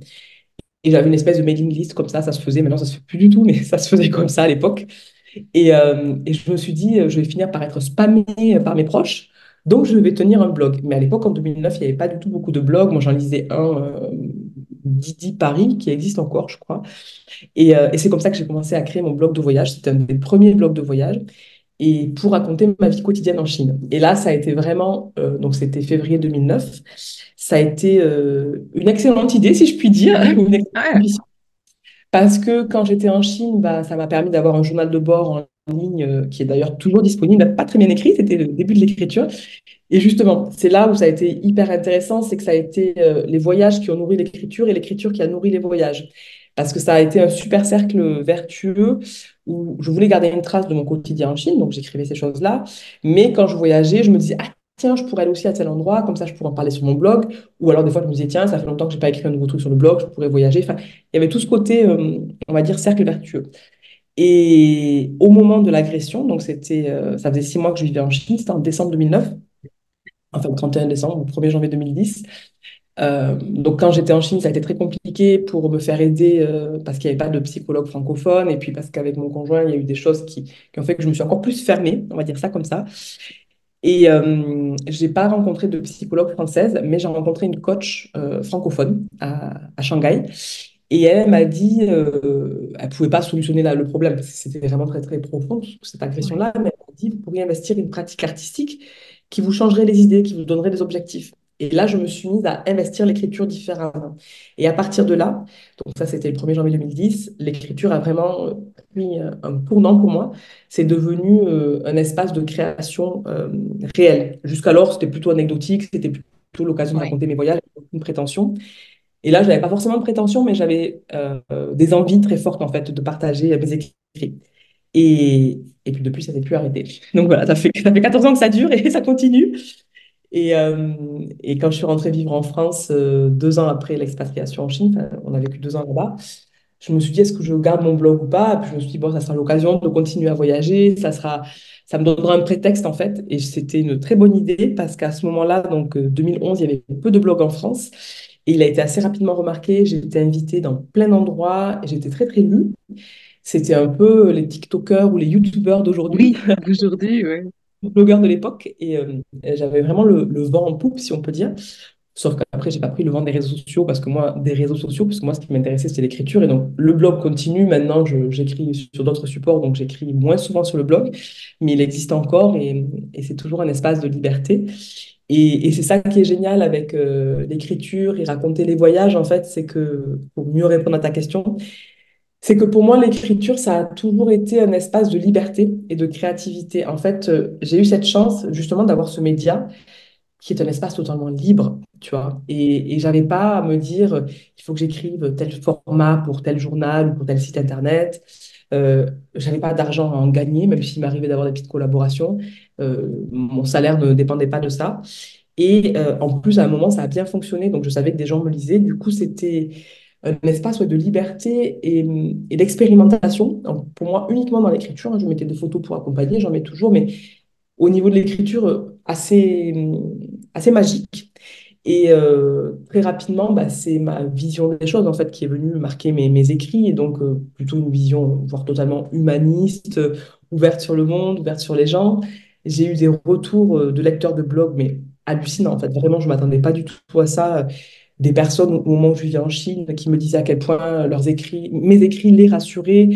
Et j'avais une espèce de mailing list comme ça se faisait. Maintenant, ça se fait plus du tout, mais ça se faisait comme ça à l'époque. Et je me suis dit, je vais finir par être spammée par mes proches, donc je vais tenir un blog. Mais à l'époque, en 2009, il n'y avait pas du tout beaucoup de blogs. Moi, j'en lisais un, Didi Paris, qui existe encore, je crois. Et c'est comme ça que j'ai commencé à créer mon blog de voyage. C'était un des premiers blogs de voyage. Et pour raconter ma vie quotidienne en Chine. Et là, ça a été vraiment, donc c'était février 2009, ça a été une excellente idée, si je puis dire, Mhm. ou une excellente Ouais. ambition. Parce que quand j'étais en Chine, bah, ça m'a permis d'avoir un journal de bord en ligne qui est d'ailleurs toujours disponible, pas très bien écrit, c'était le début de l'écriture. Et justement, c'est là où ça a été hyper intéressant, c'est que ça a été les voyages qui ont nourri l'écriture et l'écriture qui a nourri les voyages. Parce que ça a été un super cercle vertueux où je voulais garder une trace de mon quotidien en Chine, donc j'écrivais ces choses-là. Mais quand je voyageais, je me disais, ah tiens, je pourrais aller aussi à tel endroit, comme ça je pourrais en parler sur mon blog. Ou alors des fois, je me disais, tiens, ça fait longtemps que je n'ai pas écrit un nouveau truc sur le blog, je pourrais voyager. Enfin, il y avait tout ce côté, on va dire, cercle vertueux. Et au moment de l'agression, donc ça faisait 6 mois que je vivais en Chine, c'était en décembre 2009, enfin le 31 décembre ou 1er janvier 2010. Donc quand j'étais en Chine, ça a été très compliqué pour me faire aider parce qu'il n'y avait pas de psychologue francophone et puis parce qu'avec mon conjoint, il y a eu des choses qui ont fait que je me suis encore plus fermée, on va dire ça comme ça. Et je n'ai pas rencontré de psychologue française, mais j'ai rencontré une coach francophone à Shanghai. Et elle m'a dit, elle ne pouvait pas solutionner le problème parce que c'était vraiment très très profond, cette Ouais. agression-là, mais elle m'a dit, vous pourriez investir une pratique artistique qui vous changerait les idées, qui vous donnerait des objectifs. Et là, je me suis mise à investir l'écriture différemment. Et à partir de là, donc ça c'était le 1er janvier 2010, l'écriture a vraiment pris un tournant pour moi. C'est devenu un espace de création réel. Jusqu'alors, c'était plutôt anecdotique, c'était plutôt l'occasion de Ouais. raconter mes voyages, une prétention. Et là, je n'avais pas forcément de prétention, mais j'avais des envies très fortes en fait de partager mes écrits. Et puis depuis, ça s'est plus arrêté. Donc voilà, ça fait 14 ans que ça dure et ça continue. Et quand je suis rentrée vivre en France, 2 ans après l'expatriation en Chine, enfin, on a vécu 2 ans là-bas, je me suis dit, est-ce que je garde mon blog ou pas? Et puis je me suis dit, bon, ça sera l'occasion de continuer à voyager, ça me donnera un prétexte en fait. Et c'était une très bonne idée parce qu'à ce moment-là, donc 2011, il y avait peu de blogs en France. Et il a été assez rapidement remarqué. J'ai été invitée dans plein d'endroits et j'étais très, très lue. C'était un peu les TikTokers ou les YouTubers d'aujourd'hui, Oui, d'aujourd'hui, ouais. les blogueurs de l'époque. Et j'avais vraiment le vent en poupe, si on peut dire. Sauf qu'après, j'ai pas pris le vent des réseaux sociaux parce que moi, ce qui m'intéressait, c'était l'écriture. Et donc, le blog continue. Maintenant, j'écris sur d'autres supports, donc j'écris moins souvent sur le blog, mais il existe encore et c'est toujours un espace de liberté. Et c'est ça qui est génial avec l'écriture et raconter les voyages, en fait, c'est que, pour mieux répondre à ta question, c'est que pour moi, l'écriture, ça a toujours été un espace de liberté et de créativité. En fait, j'ai eu cette chance, justement, d'avoir ce média qui est un espace totalement libre, tu vois. Et j'avais pas à me dire, il faut que j'écrive tel format pour tel journal ou pour tel site internet. J'avais pas d'argent à en gagner, même s'il m'arrivait d'avoir des petites collaborations. Mon salaire ne dépendait pas de ça. Et en plus, à un moment, ça a bien fonctionné, donc je savais que des gens me lisaient. Du coup, c'était un espace ouais, de liberté et d'expérimentation. Pour moi, uniquement dans l'écriture, hein, je mettais des photos pour accompagner, j'en mets toujours, mais au niveau de l'écriture, assez magique. Et très rapidement, bah, c'est ma vision des choses en fait qui est venue marquer mes écrits, et donc plutôt une vision voire totalement humaniste, ouverte sur le monde, ouverte sur les gens. J'ai eu des retours de lecteurs de blogs, mais hallucinants en fait. Vraiment, je m'attendais pas du tout à ça. Des personnes au moment où je vivais en Chine qui me disaient à quel point mes écrits les rassuraient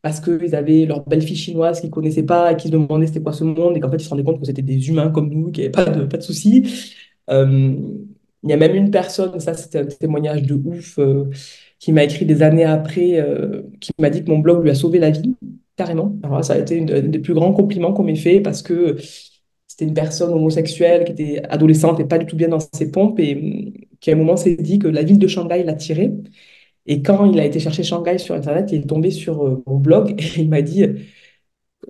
parce qu'ils avaient leur belle-fille chinoise qu'ils connaissaient pas et qui se demandaient c'était quoi ce monde, et qu'en fait ils se rendaient compte que c'était des humains comme nous, qu'il n'y avait pas de soucis. Euh, il y a même une personne, ça c'était un témoignage de ouf, qui m'a écrit des années après, qui m'a dit que mon blog lui a sauvé la vie, carrément. Alors, ça a été un des plus grands compliments qu'on m'ait fait parce que c'était une personne homosexuelle qui était adolescente et pas du tout bien dans ses pompes, et qui à un moment s'est dit que la ville de Shanghai l'attirait. Et quand il a été chercher Shanghai sur Internet, il est tombé sur mon blog et il m'a dit,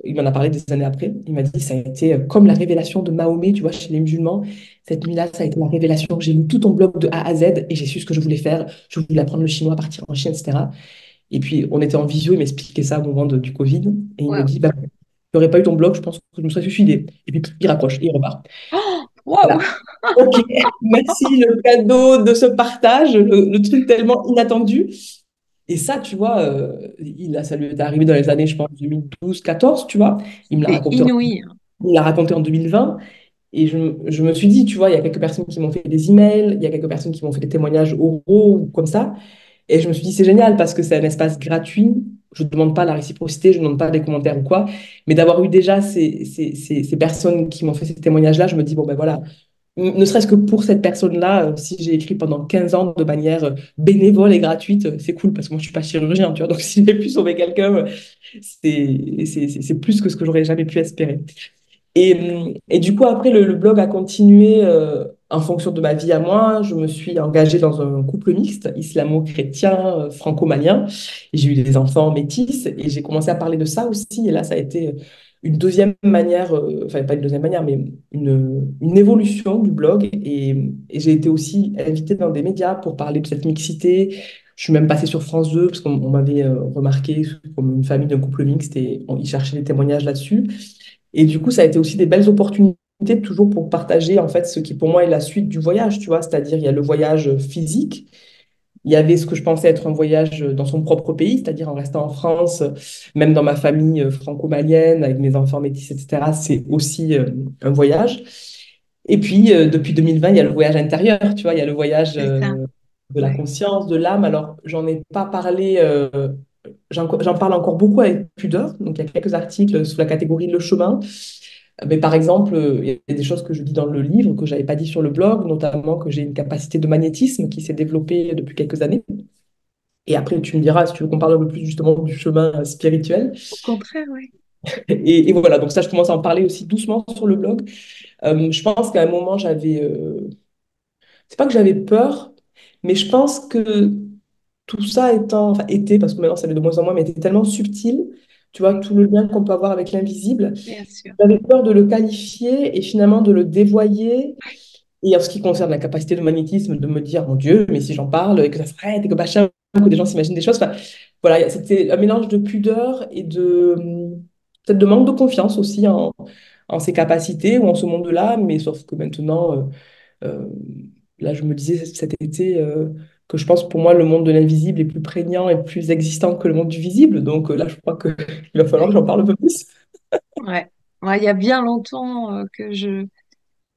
il m'en a parlé des années après. Il m'a dit, ça a été comme la révélation de Mahomet, tu vois, chez les musulmans. Cette nuit-là, ça a été la révélation. J'ai lu tout ton blog de A à Z et j'ai su ce que je voulais faire. Je voulais apprendre le chinois, partir en Chine, etc. Et puis, on était en visio, il m'expliquait ça au moment du Covid. Et il me Wow. dit, bah, il n'y aurait pas eu ton blog, je pense que je me serais suicidé. Et puis, il raccroche et il repart. Oh, wow. Voilà. Ok, merci le cadeau de ce partage, le truc tellement inattendu. Et ça, tu vois, ça lui est arrivé dans les années, je pense, 2012-14, tu vois. Il me l'a C'est raconté, inouï, hein. il l'a raconté en 2020. Et je me suis dit, tu vois, il y a quelques personnes qui m'ont fait des emails, il y a quelques personnes qui m'ont fait des témoignages oraux ou comme ça. Et je me suis dit, c'est génial parce que c'est un espace gratuit. Je ne demande pas la réciprocité, je ne demande pas des commentaires ou quoi. Mais d'avoir eu déjà ces personnes qui m'ont fait ces témoignages-là, je me dis, bon, ben voilà, ne serait-ce que pour cette personne-là, si j'ai écrit pendant 15 ans de manière bénévole et gratuite, c'est cool parce que moi, je ne suis pas chirurgien, tu vois. Donc, si j'ai pu sauver quelqu'un, c'est plus que ce que j'aurais jamais pu espérer. Et du coup, après, le blog a continué en fonction de ma vie à moi. Je me suis engagée dans un couple mixte, islamo-chrétien, franco-malien. Et j'ai eu des enfants métis et j'ai commencé à parler de ça aussi. Et là, ça a été une deuxième manière, enfin, pas une deuxième manière, mais une évolution du blog. Et j'ai été aussi invitée dans des médias pour parler de cette mixité. Je suis même passée sur France 2 parce qu'on m'avait remarqué comme une famille d'un couple mixte et ils cherchaient des témoignages là-dessus. Et du coup, ça a été aussi des belles opportunités toujours pour partager en fait ce qui pour moi est la suite du voyage, tu vois, c'est-à-dire il y a le voyage physique, il y avait ce que je pensais être un voyage dans son propre pays, c'est-à-dire en restant en France, même dans ma famille franco-malienne, avec mes enfants métis, etc., c'est aussi un voyage. Et puis, depuis 2020, il y a le voyage intérieur, tu vois, il y a le voyage C'est ça. de la Ouais. conscience, de l'âme. Alors, j'en ai pas parlé, j'en parle encore beaucoup avec pudeur. Donc, il y a quelques articles sous la catégorie Le chemin. Mais par exemple, il y a des choses que je dis dans le livre que je n'avais pas dit sur le blog, notamment que j'ai une capacité de magnétisme qui s'est développée depuis quelques années. Et après, tu me diras si tu veux qu'on parle un peu plus justement du chemin spirituel. Au contraire, oui. Et voilà, donc ça, je commence à en parler aussi doucement sur le blog. Je pense qu'à un moment, c'est pas que j'avais peur, mais je pense que tout ça enfin était, parce que maintenant ça l'est de moins en moins, mais était tellement subtil, tu vois, Oui, tout le lien qu'on peut avoir avec l'invisible. bien sûr. J'avais peur de le qualifier et finalement de le dévoyer. Et en ce qui concerne la capacité de magnétisme, de me dire, mon Dieu, mais si j'en parle, et que ça s'arrête, et que machin, que des gens s'imaginent des choses. Enfin, voilà, c'était un mélange de pudeur et peut-être de manque de confiance aussi en ses capacités ou en ce monde-là. Mais sauf que maintenant, euh, là, je me disais cet été que je pense pour moi, le monde de l'invisible est plus prégnant et plus existant que le monde du visible. Donc là, je crois qu'il va falloir que Ouais. j'en parle un peu plus. Ouais. Ouais, il y a bien longtemps que je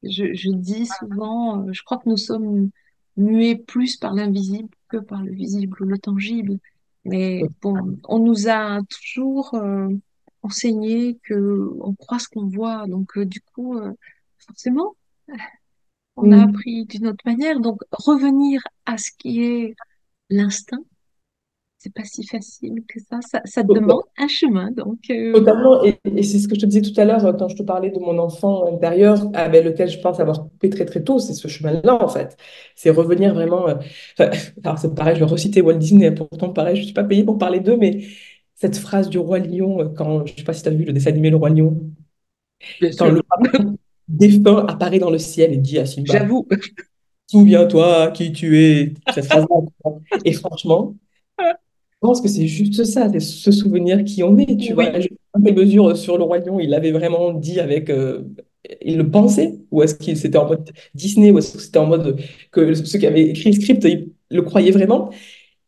dis souvent, je crois que nous sommes mués plus par l'invisible que par le visible ou le tangible. Mais bon, on nous a toujours enseigné que on croit ce qu'on voit. Donc, du coup, forcément, on a Mm. appris d'une autre manière. Donc, revenir à ce qui est l'instinct, c'est pas si facile que ça demande un chemin. Donc, Totalement, et c'est ce que je te disais tout à l'heure quand je te parlais de mon enfant intérieur avec lequel je pense avoir coupé très très tôt, c'est ce chemin-là en fait. C'est revenir vraiment. Enfin, alors c'est pareil, je vais reciter Walt Disney, pourtant pareil, je ne suis pas payée pour parler d'eux, mais cette phrase du Roi Lion, quand, je ne sais pas si tu as vu le dessin animé Le Roi Lion, bien quand sûr, le dragon défunt apparaît dans le ciel et dit à Simba, j'avoue. souviens-toi qui tu es, cette phrase-là. Et franchement, je pense que c'est juste ça, c'est se souvenir qui on est, tu vois. Oui, Je prends des mesures sur le Roi Lion, il l'avait vraiment dit avec ils le pensaient? Ou est-ce qu'ils c'était en mode Disney? Ou est-ce que c'était en mode que ceux qui avaient écrit le script, ils le croyaient vraiment?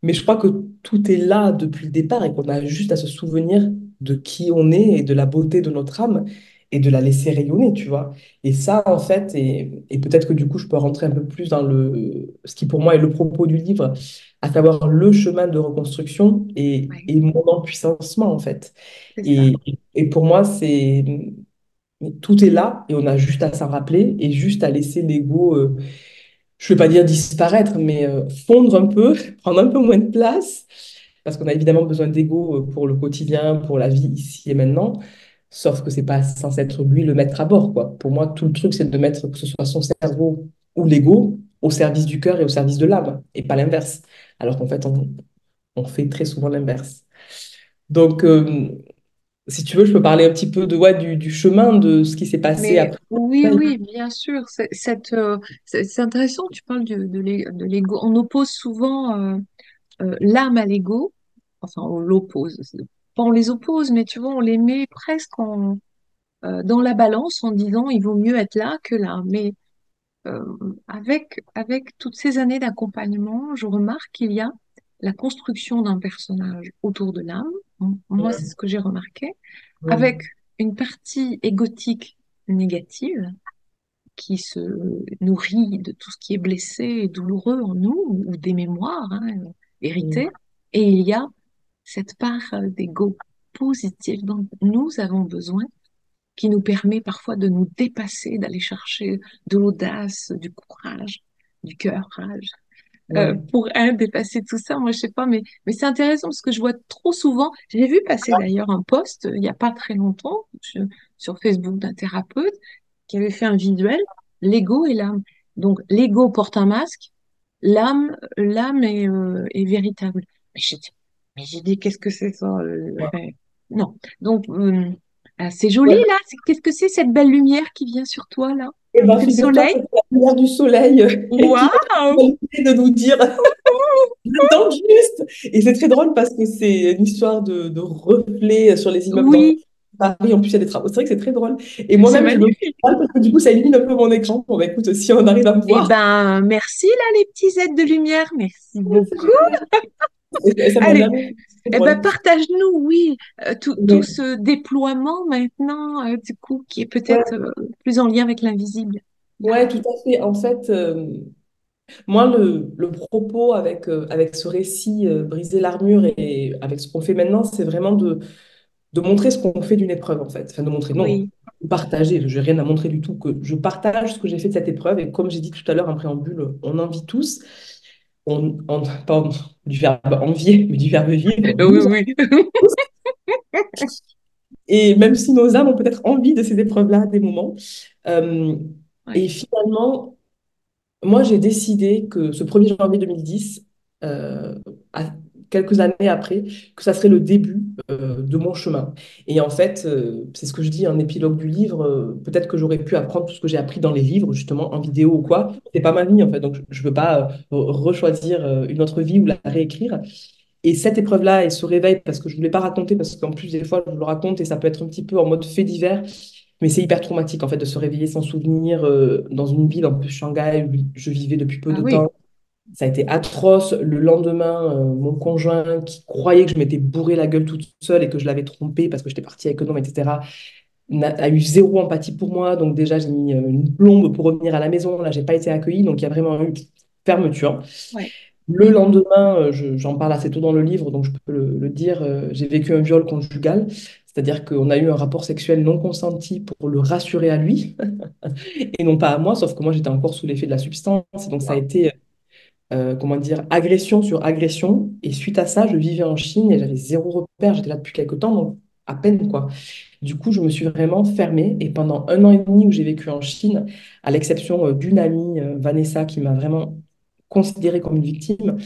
Mais je crois que tout est là depuis le départ et qu'on a juste à se souvenir de qui on est et de la beauté de notre âme et de la laisser rayonner, tu vois. Et ça, en fait, et peut-être que du coup, je peux rentrer un peu plus dans ce qui pour moi est le propos du livre, à savoir le chemin de reconstruction Ouais, et mon empuissancement, en fait. c'est ça. Et pour moi, tout est là et on a juste à s'en rappeler et juste à laisser l'ego je ne vais pas dire disparaître, mais fondre un peu, prendre un peu moins de place, parce qu'on a évidemment besoin d'ego pour le quotidien, pour la vie ici et maintenant, sauf que c'est pas censé être lui le maître à bord, quoi. Pour moi, tout le truc, c'est de mettre, que ce soit son cerveau ou l'ego, au service du cœur et au service de l'âme, et pas l'inverse. Alors qu'en fait, on fait très souvent l'inverse. Donc, si tu veux, je peux parler un petit peu de, ouais, du chemin, de ce qui s'est passé Mais après. oui, oui, bien sûr. C'est intéressant, tu parles de l'ego. On oppose souvent l'âme à l'ego. Enfin, on l'oppose. Pas on les oppose, mais tu vois, on les met presque dans la balance en disant il vaut mieux être là que là. Mais euh, avec toutes ces années d'accompagnement, je remarque qu'il y a la construction d'un personnage autour de l'âme. Moi, c'est ce Mm, que j'ai remarqué, avec mm, une partie égotique négative qui se nourrit de tout ce qui est blessé et douloureux en nous, ou des mémoires héritées. mm, Et il y a cette part d'ego positif dont nous avons besoin, qui nous permet parfois de nous dépasser, d'aller chercher de l'audace, du courage, du cœurage, ouais. pour dépasser tout ça. Moi, je sais pas, mais c'est intéressant parce que je vois trop souvent, j'ai vu passer d'ailleurs un post il y a pas très longtemps sur Facebook d'un thérapeute qui avait fait un visuel, l'ego et l'âme. Donc, l'ego porte un masque, l'âme est véritable. Mais j'ai dit, qu'est-ce que c'est ça? Non. Donc, c'est joli Ouais. là. Qu'est-ce que c'est cette belle lumière qui vient sur toi là? Eh ben, C'est le figure-toi que soleil? c'est la lumière du soleil qui Waouh! a l'idée de nous dire le temps juste. Et c'est très drôle parce que c'est une histoire de reflets sur les immeubles dans Oui, Paris. En plus, il y a des travaux. C'est vrai que c'est très drôle. Et c'est moi-même, je me magnifique. parle parce que du coup, ça illumine un peu mon écran. Bon, bah, écoute, si on arrive à me Eh voir, ben, merci là, les petits aides de lumière. Merci c'est beaucoup. génial. Et ça m'aide Allez, vraiment. C'est eh ben, drôle. partage-nous, oui, tout Ouais. ce déploiement maintenant, du coup, qui est peut-être Ouais, plus en lien avec l'invisible. Là. ouais, tout à fait. En fait, moi, le propos avec ce récit, Briser l'armure et avec ce qu'on fait maintenant, c'est vraiment de montrer ce qu'on fait d'une épreuve, en fait. Enfin, de montrer, non, Oui, de partager. Je n'ai rien à montrer du tout, que je partage ce que j'ai fait de cette épreuve. Et comme j'ai dit tout à l'heure en préambule, on en vit tous. Pardon, du verbe envier, mais du verbe vivre, oui, nous en oui. tous. Et même si nos âmes ont peut-être envie de ces épreuves-là à des moments. Euh, et Oui, finalement, moi, j'ai décidé que ce 1er janvier 2010, euh, à- quelques années après, que ça serait le début de mon chemin. Et en fait, c'est ce que je dis en épilogue du livre, peut-être que j'aurais pu apprendre tout ce que j'ai appris dans les livres, justement, en vidéo ou quoi. C'est pas ma vie, en fait, donc je ne veux pas rechoisir une autre vie ou la réécrire. Et cette épreuve-là, elle se réveille parce que je ne voulais pas raconter, parce qu'en plus, des fois, je le raconte et ça peut être un petit peu en mode fait divers. Mais c'est hyper traumatique en fait de se réveiller sans souvenir dans une ville, en plus Shanghai, où je vivais depuis peu ah de oui, temps. Ça a été atroce. Le lendemain, mon conjoint qui croyait que je m'étais bourré la gueule toute seule et que je l'avais trompé parce que j'étais partie avec un homme, etc., a eu zéro empathie pour moi. Donc déjà, j'ai mis une plombe pour revenir à la maison. Là, j'ai pas été accueillie. Donc il y a vraiment eu fermeture. ouais, Le lendemain, j'en parle assez tôt dans le livre, donc je peux le dire, j'ai vécu un viol conjugal. C'est-à-dire qu'on a eu un rapport sexuel non consenti pour le rassurer à lui et non pas à moi, sauf que moi j'étais encore sous l'effet de la substance. Et donc ça a wow, été, comment dire, agression sur agression. Et suite à ça, je vivais en Chine et j'avais zéro repère. J'étais là depuis quelques temps, donc à peine quoi. Du coup, je me suis vraiment fermée et pendant 1 an et demi où j'ai vécu en Chine, à l'exception d'une amie, Vanessa, qui m'a vraiment considérée comme une victime,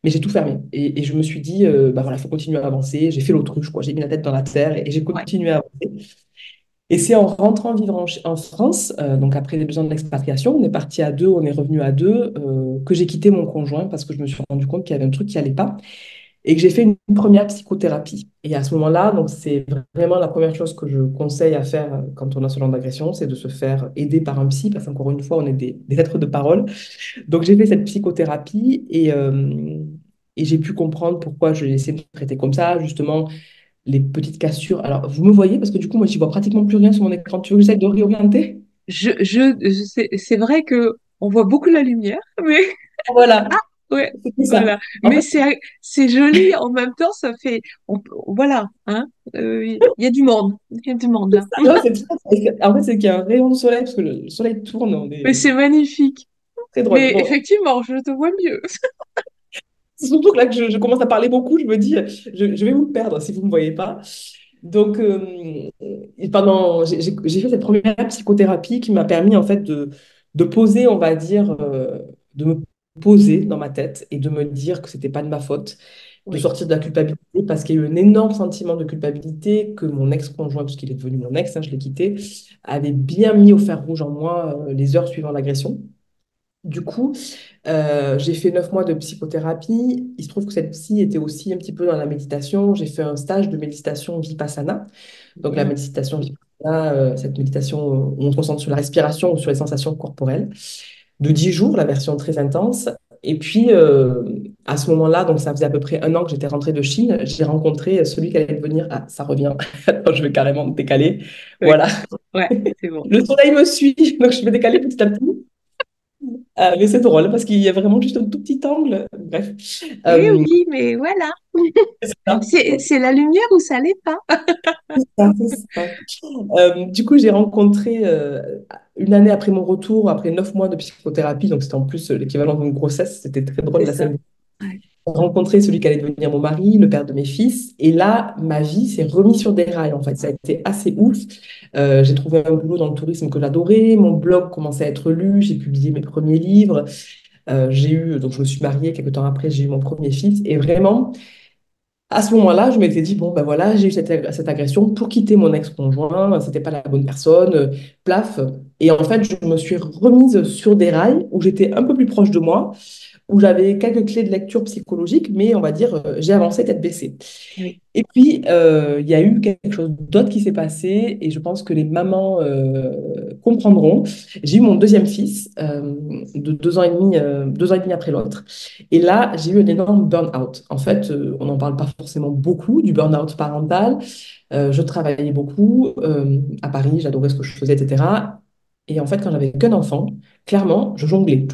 mais j'ai tout fermé. Et je me suis dit, bah voilà, il faut continuer à avancer. J'ai fait l'autruche, quoi. J'ai mis la tête dans la terre et j'ai ouais, continué à avancer. Et c'est en rentrant vivre en France, donc après les besoins de l'expatriation, on est parti à deux, on est revenu à deux, que j'ai quitté mon conjoint parce que je me suis rendu compte qu'il y avait un truc qui allait pas. et que j'ai fait une première psychothérapie. Et à ce moment-là, donc c'est vraiment la première chose que je conseille à faire quand on a ce genre d'agression, c'est de se faire aider par un psy, parce qu'encore une fois, on est des êtres de parole. Donc j'ai fait cette psychothérapie et j'ai pu comprendre pourquoi je laissais me traiter comme ça, justement, les petites cassures. Alors, vous me voyez, parce que du coup, moi, je vois pratiquement plus rien sur mon écran. Tu veux que j'essaie de réorienter? C'est vrai que on voit beaucoup la lumière, mais Voilà, ouais, c'est ça. voilà. En Mais fait, c'est joli en même temps, ça fait, voilà, hein. Il y a du monde, il y a du monde là. non, en fait, c'est qu'il y a un rayon de soleil, parce que le soleil tourne, on Mais est c'est magnifique. très drôle. Mais Bon, effectivement, je te vois mieux. c'est surtout que là que je commence à parler beaucoup, je me dis, je vais vous perdre si vous ne me voyez pas. Donc, j'ai fait cette première psychothérapie qui m'a permis en fait de poser, on va dire, de me poser dans ma tête et de me dire que c'était pas de ma faute, de Oui, sortir de la culpabilité parce qu'il y a eu un énorme sentiment de culpabilité que mon ex-conjoint, puisqu'il est devenu mon ex, hein, je l'ai quitté, avait bien mis au fer rouge en moi les heures suivant l'agression. Du coup, j'ai fait 9 mois de psychothérapie. Il se trouve que cette psy était aussi un petit peu dans la méditation. J'ai fait un stage de méditation Vipassana. Donc, la bien. méditation Vipassana, cette méditation où on se concentre sur la respiration ou sur les sensations corporelles, de 10 jours, la version très intense. Et puis, à ce moment-là, donc ça faisait à peu près un an que j'étais rentrée de Chine, j'ai rencontré celui qui allait devenir. Ah, ça revient. Attends, je vais carrément me décaler. Oui, Voilà. ouais, c'est bon. Le soleil me suit, donc je vais décaler petit à petit. Mais c'est drôle parce qu'il y a vraiment juste un tout petit angle. Bref. Eh Euh, oui, mais voilà. c'est ça, C'est la lumière ou ça l'est pas. c'est ça. Du coup, j'ai rencontré une année après mon retour, après 9 mois de psychothérapie, donc c'était en plus l'équivalent d'une grossesse, c'était très drôle C'est la ça. scène. Ouais. J'ai rencontré celui qui allait devenir mon mari, le père de mes fils, et là, ma vie s'est remise sur des rails en fait. Ça a été assez ouf. J'ai trouvé un boulot dans le tourisme que j'adorais, mon blog commençait à être lu, j'ai publié mes premiers livres. Donc je me suis mariée, quelques temps après, j'ai eu mon premier fils. Et vraiment, à ce moment-là, je m'étais dit, bon, ben voilà, j'ai eu cette agression pour quitter mon ex-conjoint, c'était pas la bonne personne, plaf. Et en fait, je me suis remise sur des rails où j'étais un peu plus proche de moi, où j'avais quelques clés de lecture psychologique, mais on va dire, j'ai avancé tête baissée. Oui, Et puis, il y a eu quelque chose d'autre qui s'est passé, et je pense que les mamans comprendront. J'ai eu mon deuxième fils de 2 ans et demi, 2 ans et demi après l'autre. Et là, j'ai eu un énorme burn-out. En fait, on n'en parle pas forcément beaucoup du burn-out parental. Je travaillais beaucoup à Paris, j'adorais ce que je faisais, etc. Et en fait, quand j'avais qu'un enfant, clairement, je jonglais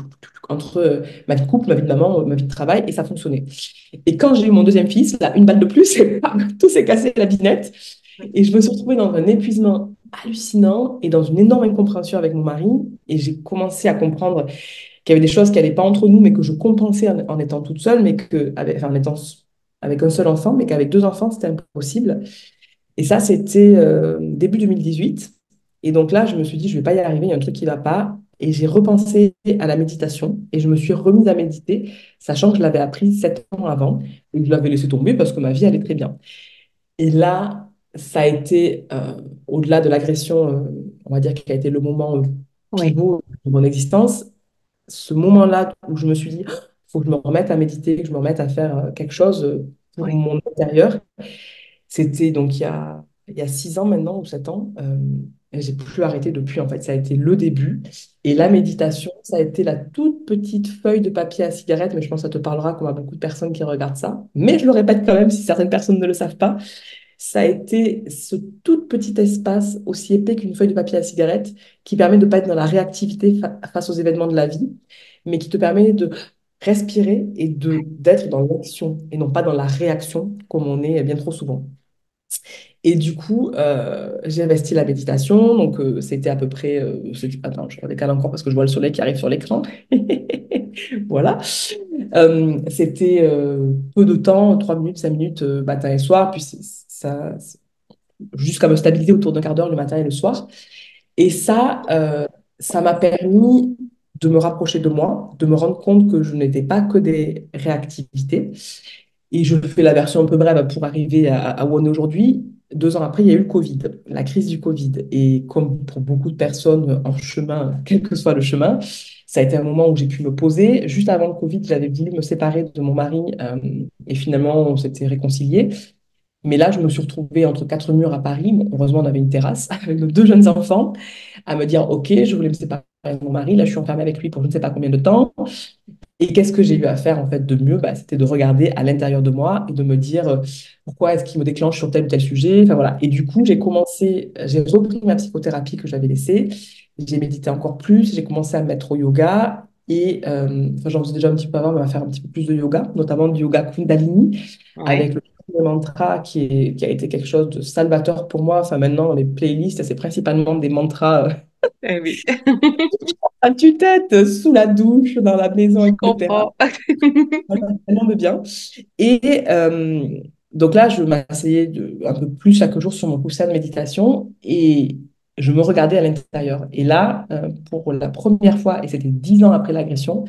entre ma vie de couple, ma vie de maman, ma vie de travail, et ça fonctionnait. Et quand j'ai eu mon deuxième fils, là, une balle de plus, et bam, tout s'est cassé la binette. Et je me suis retrouvée dans un épuisement hallucinant et dans une énorme incompréhension avec mon mari. Et j'ai commencé à comprendre qu'il y avait des choses qui n'allaient pas entre nous, mais que je compensais en étant toute seule, mais en étant avec un seul enfant, mais qu'avec 2 enfants, c'était impossible. Et ça, c'était début 2018. Et donc là, je me suis dit, je ne vais pas y arriver, il y a un truc qui ne va pas. Et j'ai repensé à la méditation et je me suis remise à méditer, sachant que je l'avais appris 7 ans avant et que je l'avais laissé tomber parce que ma vie allait très bien. Et là, ça a été, au-delà de l'agression, on va dire, qui a été le moment oui, pivot de mon existence, ce moment-là où je me suis dit, il faut que je me remette à méditer, que je me remette à faire quelque chose pour oui, mon intérieur. C'était donc il y a 6 ans maintenant ou 7 ans. Et j'ai plus arrêté depuis. En fait, ça a été le début. Et la méditation, ça a été la toute petite feuille de papier à cigarette. Mais je pense que ça te parlera comme à beaucoup de personnes qui regardent ça. Mais je le répète quand même si certaines personnes ne le savent pas. Ça a été ce tout petit espace aussi épais qu'une feuille de papier à cigarette qui permet de ne pas être dans la réactivité face aux événements de la vie, mais qui te permet de respirer et d'être dans l'action et non pas dans la réaction comme on est bien trop souvent. Et du coup, j'ai investi la méditation. Donc, c'était à peu près. Attends, je décale encore parce que je vois le soleil qui arrive sur l'écran. Voilà. C'était peu de temps, 3 minutes, 5 minutes, matin et soir. Puis jusqu'à me stabiliser autour d'un quart d'heure le matin et le soir. Et ça m'a permis de me rapprocher de moi, de me rendre compte que je n'étais pas que des réactivités. Et je fais la version un peu brève pour arriver à où on est aujourd'hui. 2 ans après, il y a eu le Covid, la crise du Covid. Et comme pour beaucoup de personnes en chemin, quel que soit le chemin, Ça a été un moment où j'ai pu me poser. Juste avant le Covid, j'avais voulu me séparer de mon mari et finalement, on s'était réconciliés. Mais là, je me suis retrouvée entre quatre murs à Paris. Bon, heureusement, on avait une terrasse avec nos deux jeunes enfants, à me dire, OK, je voulais me séparer de mon mari. Là, je suis enfermée avec lui pour je ne sais pas combien de temps. Et qu'est-ce que j'ai eu à faire en fait de mieux? Bah, c'était de regarder à l'intérieur de moi et de me dire pourquoi est-ce qu'il me déclenche sur tel ou tel sujet. Enfin voilà. Et du coup, j'ai repris ma psychothérapie que j'avais laissée. J'ai médité encore plus. J'ai commencé à me mettre au yoga. Et enfin, j'en faisais déjà un petit peu avant, mais on va faire un petit peu plus de yoga, notamment du yoga Kundalini, Ouais. avec le premier mantra qui a été quelque chose de salvateur pour moi. Enfin, maintenant, les playlists, c'est principalement des mantras Eh oui, à tue-tête, sous la douche, dans la maison, je etc. comprends. Ça fait tellement de bien. Et donc là, je m'asseyais un peu plus chaque jour sur mon coussin de méditation et je me regardais à l'intérieur. Et là, pour la première fois, et c'était 10 ans après l'agression,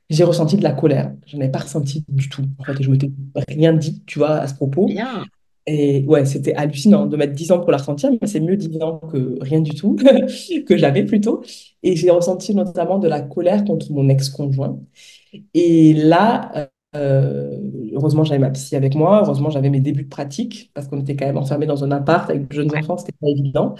j'ai ressenti de la colère. Je n'avais pas ressenti du tout. En fait, et je m'étais rien dit, tu vois, à ce propos. Bien. Et ouais, c'était hallucinant de mettre 10 ans pour la ressentir, mais c'est mieux 10 ans que rien du tout, que jamais plutôt. Et j'ai ressenti notamment de la colère contre mon ex-conjoint. Et là, heureusement, j'avais ma psy avec moi. Heureusement, j'avais mes débuts de pratique parce qu'on était quand même enfermés dans un appart avec de jeunes Ouais. enfants, c'était pas évident.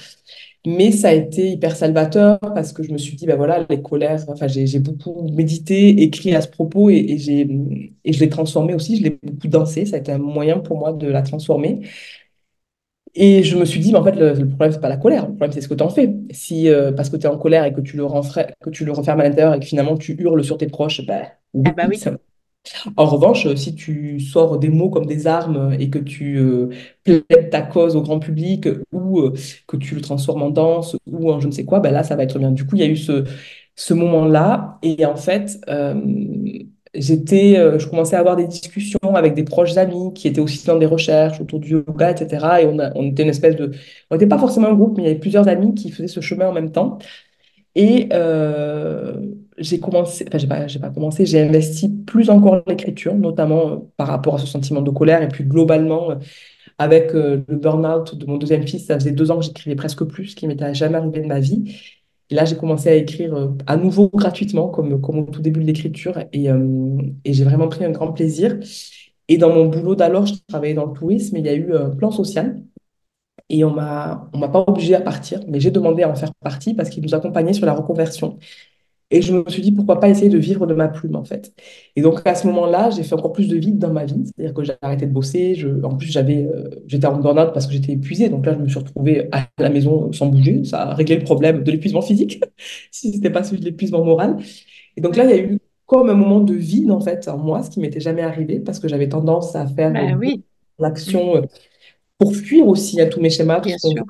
Mais ça a été hyper salvateur parce que je me suis dit, ben voilà, les colères, enfin, j'ai beaucoup médité, écrit à ce propos et je l'ai transformé aussi. Je l'ai beaucoup dansé. Ça a été un moyen pour moi de la transformer. Et je me suis dit, mais en fait, le problème, c'est pas la colère. Le problème, c'est ce que tu en fais. Si, parce que tu es en colère et que que tu le refermes à l'intérieur et que finalement tu hurles sur tes proches, ben Ah oui, bah oui. en revanche, si tu sors des mots comme des armes et que tu plaides ta cause au grand public ou que tu le transformes en danse ou en je ne sais quoi, ben là, ça va être bien. Du coup, il y a eu ce moment-là et en fait, je commençais à avoir des discussions avec des proches amis qui étaient aussi dans des recherches autour du yoga, etc. Et on était une espèce de... On n'était pas forcément un groupe, mais il y avait plusieurs amis qui faisaient ce chemin en même temps. Et j'ai commencé, enfin, j'ai pas commencé, j'ai investi plus encore l'écriture, notamment par rapport à ce sentiment de colère. Et puis globalement, avec le burn-out de mon deuxième fils, ça faisait 2 ans que j'écrivais presque plus, ce qui m'était jamais arrivé de ma vie. Et là, j'ai commencé à écrire à nouveau gratuitement, comme au tout début de l'écriture. Et j'ai vraiment pris un grand plaisir. Et dans mon boulot d'alors, je travaillais dans le tourisme, et il y a eu un plan social. Et on m'a pas obligé à partir, mais j'ai demandé à en faire partie parce qu'ils nous accompagnaient sur la reconversion. Et je me suis dit, pourquoi pas essayer de vivre de ma plume, en fait. Et donc, à ce moment-là, j'ai fait encore plus de vide dans ma vie. C'est-à-dire que j'ai arrêté de bosser. En plus, j'étais en burn-out parce que j'étais épuisée. Donc là, je me suis retrouvée à la maison sans bouger. Ça a réglé le problème de l'épuisement physique, si ce n'était pas celui de l'épuisement moral. Et donc là, il y a eu comme un moment de vide, en fait, en moi, ce qui m'était jamais arrivé parce que j'avais tendance à faire Bah beaucoup oui. Mm. d'action pour fuir aussi à tous mes schémas, tout Bien ce qu'on sûr.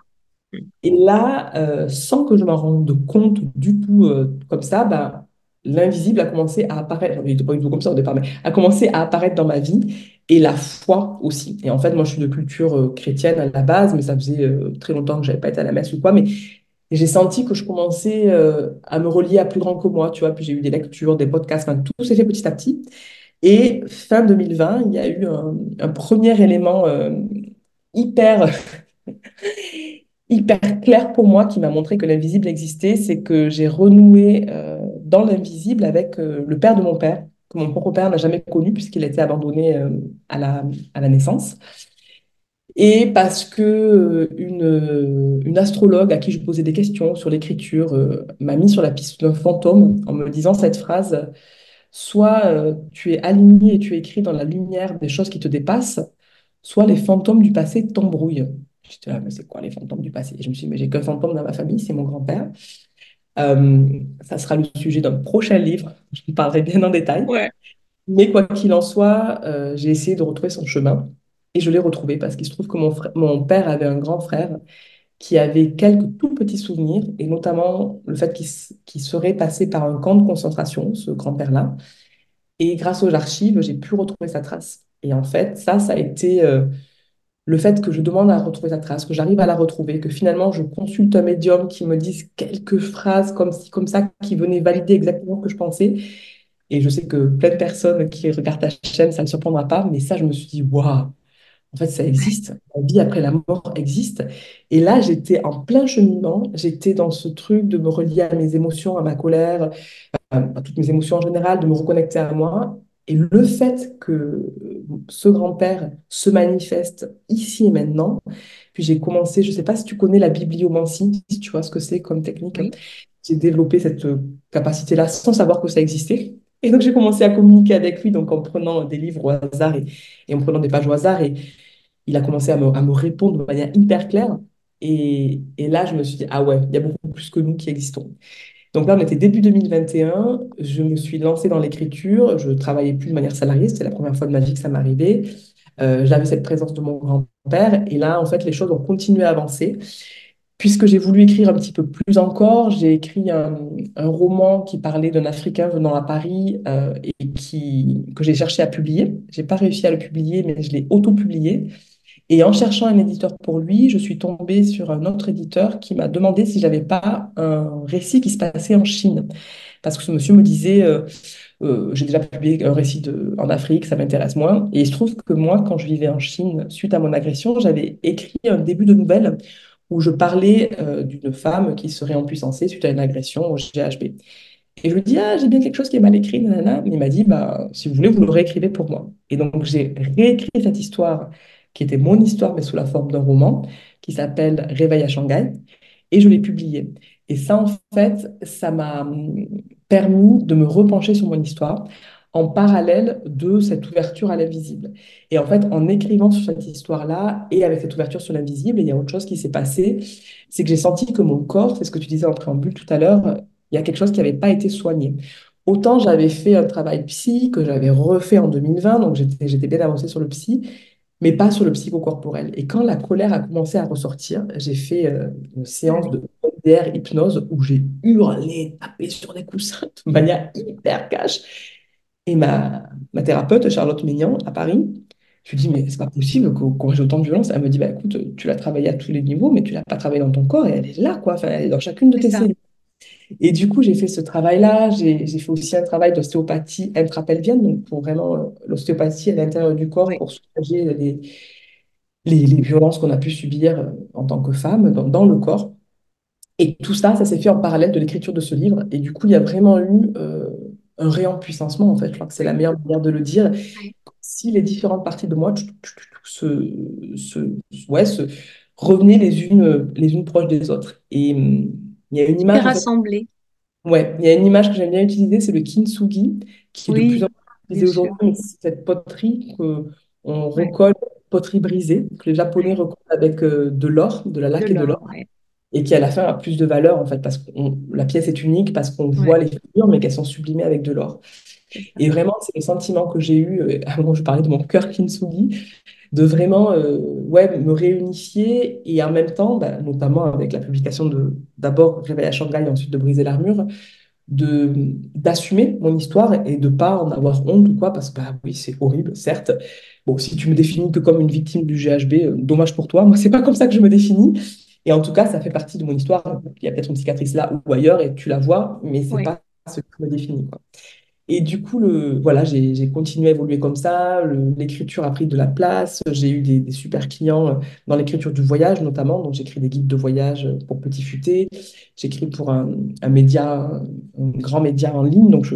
Mm. et là, sans que je m'en rende compte du tout comme ça, bah, l'invisible a commencé à apparaître. Il n'était pas du tout comme ça au départ, mais a commencé à apparaître dans ma vie et la foi aussi. Et en fait, moi, je suis de culture chrétienne à la base, mais ça faisait très longtemps que je n'avais pas été à la messe ou quoi. Mais j'ai senti que je commençais à me relier à plus grand que moi, tu vois. Puis j'ai eu des lectures, des podcasts, enfin, tout s'est fait petit à petit. Et fin 2020, il y a eu un premier élément hyper hyper clair pour moi qui m'a montré que l'invisible existait, c'est que j'ai renoué dans l'invisible avec le père de mon père, que mon propre père n'a jamais connu puisqu'il a été abandonné à la naissance. Et parce que une astrologue à qui je posais des questions sur l'écriture m'a mis sur la piste d'un fantôme en me disant cette phrase, soit tu es aligné et tu écris dans la lumière des choses qui te dépassent, soit les fantômes du passé t'embrouillent. J'étais là, mais c'est quoi les fantômes du passé? Et je me suis dit, mais j'ai qu'un fantôme dans ma famille, c'est mon grand-père. Ça sera le sujet d'un prochain livre, je vous parlerai bien en détail. Ouais. Mais quoi qu'il en soit, j'ai essayé de retrouver son chemin et je l'ai retrouvé parce qu'il se trouve que mon père avait un grand frère qui avait quelques tout petits souvenirs et notamment le fait qu'il serait passé par un camp de concentration, ce grand-père-là. Et grâce aux archives, j'ai pu retrouver sa trace. Et en fait, ça a été le fait que je demande à retrouver sa trace, que j'arrive à la retrouver, que finalement je consulte un médium qui me dise quelques phrases comme ci, comme ça, qui venaient valider exactement ce que je pensais. Et je sais que plein de personnes qui regardent ta chaîne, ça ne surprendra pas, mais ça, je me suis dit, waouh, En fait, ça existe. La vie après la mort existe. Et là, j'étais en plein cheminement. J'étais dans ce truc de me relier à mes émotions, à ma colère, à toutes mes émotions en général, de me reconnecter à moi. Et le fait que ce grand-père se manifeste ici et maintenant, puis j'ai commencé, je ne sais pas si tu connais la bibliomancie, si tu vois ce que c'est comme technique. Oui, J'ai développé cette capacité-là sans savoir que ça existait. Et donc j'ai commencé à communiquer avec lui, donc en prenant des livres au hasard et en prenant des pages au hasard. Et il a commencé à me répondre de manière hyper claire. Et là, je me suis dit, ah ouais, il y a beaucoup plus que nous qui existons. Donc là, on était début 2021. Je me suis lancée dans l'écriture. Je travaillais plus de manière salariée. C'était la première fois de ma vie que ça m'arrivait. J'avais cette présence de mon grand-père. Et là, en fait, les choses ont continué à avancer. Puisque j'ai voulu écrire un petit peu plus encore, j'ai écrit un roman qui parlait d'un Africain venant à Paris que j'ai cherché à publier. J'ai pas réussi à le publier, mais je l'ai auto-publié. Et en cherchant un éditeur pour lui, je suis tombée sur un autre éditeur qui m'a demandé si j'avais pas un récit qui se passait en Chine. Parce que ce monsieur me disait, j'ai déjà publié un récit en Afrique, ça m'intéresse moins. Et il se trouve que moi, quand je vivais en Chine, suite à mon agression, j'avais écrit un début de nouvelle où je parlais d'une femme qui serait empuissancée suite à une agression au GHB. Et je lui dis, ah, j'ai bien quelque chose qui est mal écrit, nanana. Mais il m'a dit, bah, si vous voulez, vous le réécrivez pour moi. Et donc, j'ai réécrit cette histoire, qui était mon histoire, mais sous la forme d'un roman, qui s'appelle Réveil à Shanghai, et je l'ai publié. Et ça, en fait, ça m'a permis de me repencher sur mon histoire en parallèle de cette ouverture à l'invisible. Et en fait, en écrivant sur cette histoire-là et avec cette ouverture sur l'invisible, il y a autre chose qui s'est passé, c'est que j'ai senti que mon corps, c'est ce que tu disais en préambule tout à l'heure, il y a quelque chose qui n'avait pas été soigné. Autant j'avais fait un travail psy que j'avais refait en 2020, donc j'étais bien avancée sur le psy, mais pas sur le psychocorporel. Et quand la colère a commencé à ressortir, j'ai fait une séance ouais, de EDR hypnose où j'ai hurlé, tapé sur des coussins de manière hyper cash. Et ma thérapeute, Charlotte Maignan, à Paris, je lui dis, mais c'est pas possible qu'on ait autant de violence. Elle me dit, bah, écoute, tu l'as travaillé à tous les niveaux, mais tu l'as pas travaillé dans ton corps et elle est là, quoi. Enfin, elle est dans chacune de c'est tes ça. cellules. Et du coup, j'ai fait ce travail-là. J'ai fait aussi un travail d'ostéopathie intrapelvienne, donc pour vraiment l'ostéopathie à l'intérieur du corps Oui, pour soulager les violences qu'on a pu subir en tant que femme dans le corps. Et tout ça, ça s'est fait en parallèle de l'écriture de ce livre. Et du coup, il y a vraiment eu un réempuissancement, en fait. Je crois que c'est la oui, meilleure manière de le dire. oui. Si les différentes parties de moi ouais, se revenaient les unes proches des autres. Et il y a une C'est image, en fait. rassemblé. Ouais, il y a une image que j'aime bien utiliser, c'est le kintsugi, qui est de plus en Oui, plus bien utilisé sûr. aujourd'hui, mais c'est cette poterie qu'on Ouais. recolle, poterie brisée, que les Japonais Ouais. recollent avec de l'or, de la De laque et de l'or, l'or, ouais. et qui à la fin a plus de valeur, en fait, parce que la pièce est unique, parce qu'on voit Ouais, les figures, mais qu'elles sont sublimées avec de l'or. c'est ça. Et vraiment, c'est le sentiment que j'ai eu, à un moment, je parlais de mon cœur kintsugi, de vraiment ouais, me réunifier, et en même temps, bah, notamment avec la publication de d'abord Réveil à Shanghai, et ensuite de Briser l'armure, d'assumer mon histoire et de pas en avoir honte ou quoi, parce que bah oui, c'est horrible, certes. Bon, si tu me définis que comme une victime du GHB, dommage pour toi. Moi, c'est pas comme ça que je me définis. Et en tout cas, ça fait partie de mon histoire. Il y a peut-être une cicatrice là ou ailleurs et tu la vois, mais c'est Oui, pas ce qui me définit, quoi. Et du coup, voilà, j'ai continué à évoluer comme ça. L'écriture a pris de la place. J'ai eu des super clients dans l'écriture du voyage, notamment. Donc, j'écris des guides de voyage pour Petit Futé. J'écris pour un média, un grand média en ligne. Donc,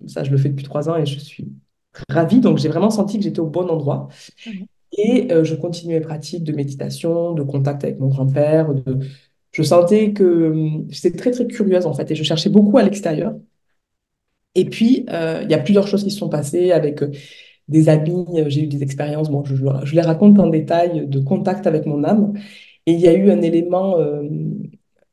ça, je le fais depuis 3 ans et je suis ravie. Donc, j'ai vraiment senti que j'étais au bon endroit. oui, Et je continue mes pratiques de méditation, de contact avec mon grand-père. Je sentais que j'étais très, très curieuse, en fait, et je cherchais beaucoup à l'extérieur. Et puis, il y a plusieurs choses qui se sont passées avec des amis. J'ai eu des expériences, bon, je les raconte en détail, de contact avec mon âme. Et il y a eu un élément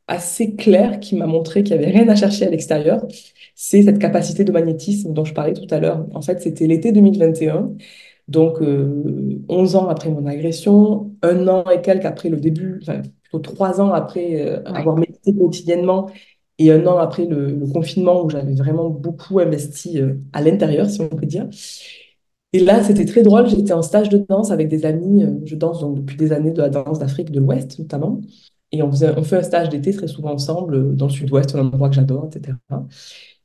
assez clair qui m'a montré qu'il n'y avait rien à chercher à l'extérieur. C'est cette capacité de magnétisme dont je parlais tout à l'heure. En fait, c'était l'été 2021. Donc, 11 ans après mon agression, 1 an et quelques après le début, enfin, plutôt 3 ans après oui. avoir médité quotidiennement et 1 an après le confinement où j'avais vraiment beaucoup investi à l'intérieur, si on peut dire. Et là, c'était très drôle. J'étais en stage de danse avec des amis. Je danse donc depuis des années de la danse d'Afrique de l'Ouest, notamment. Et on fait un stage d'été très souvent ensemble dans le sud-ouest, un endroit que j'adore, etc.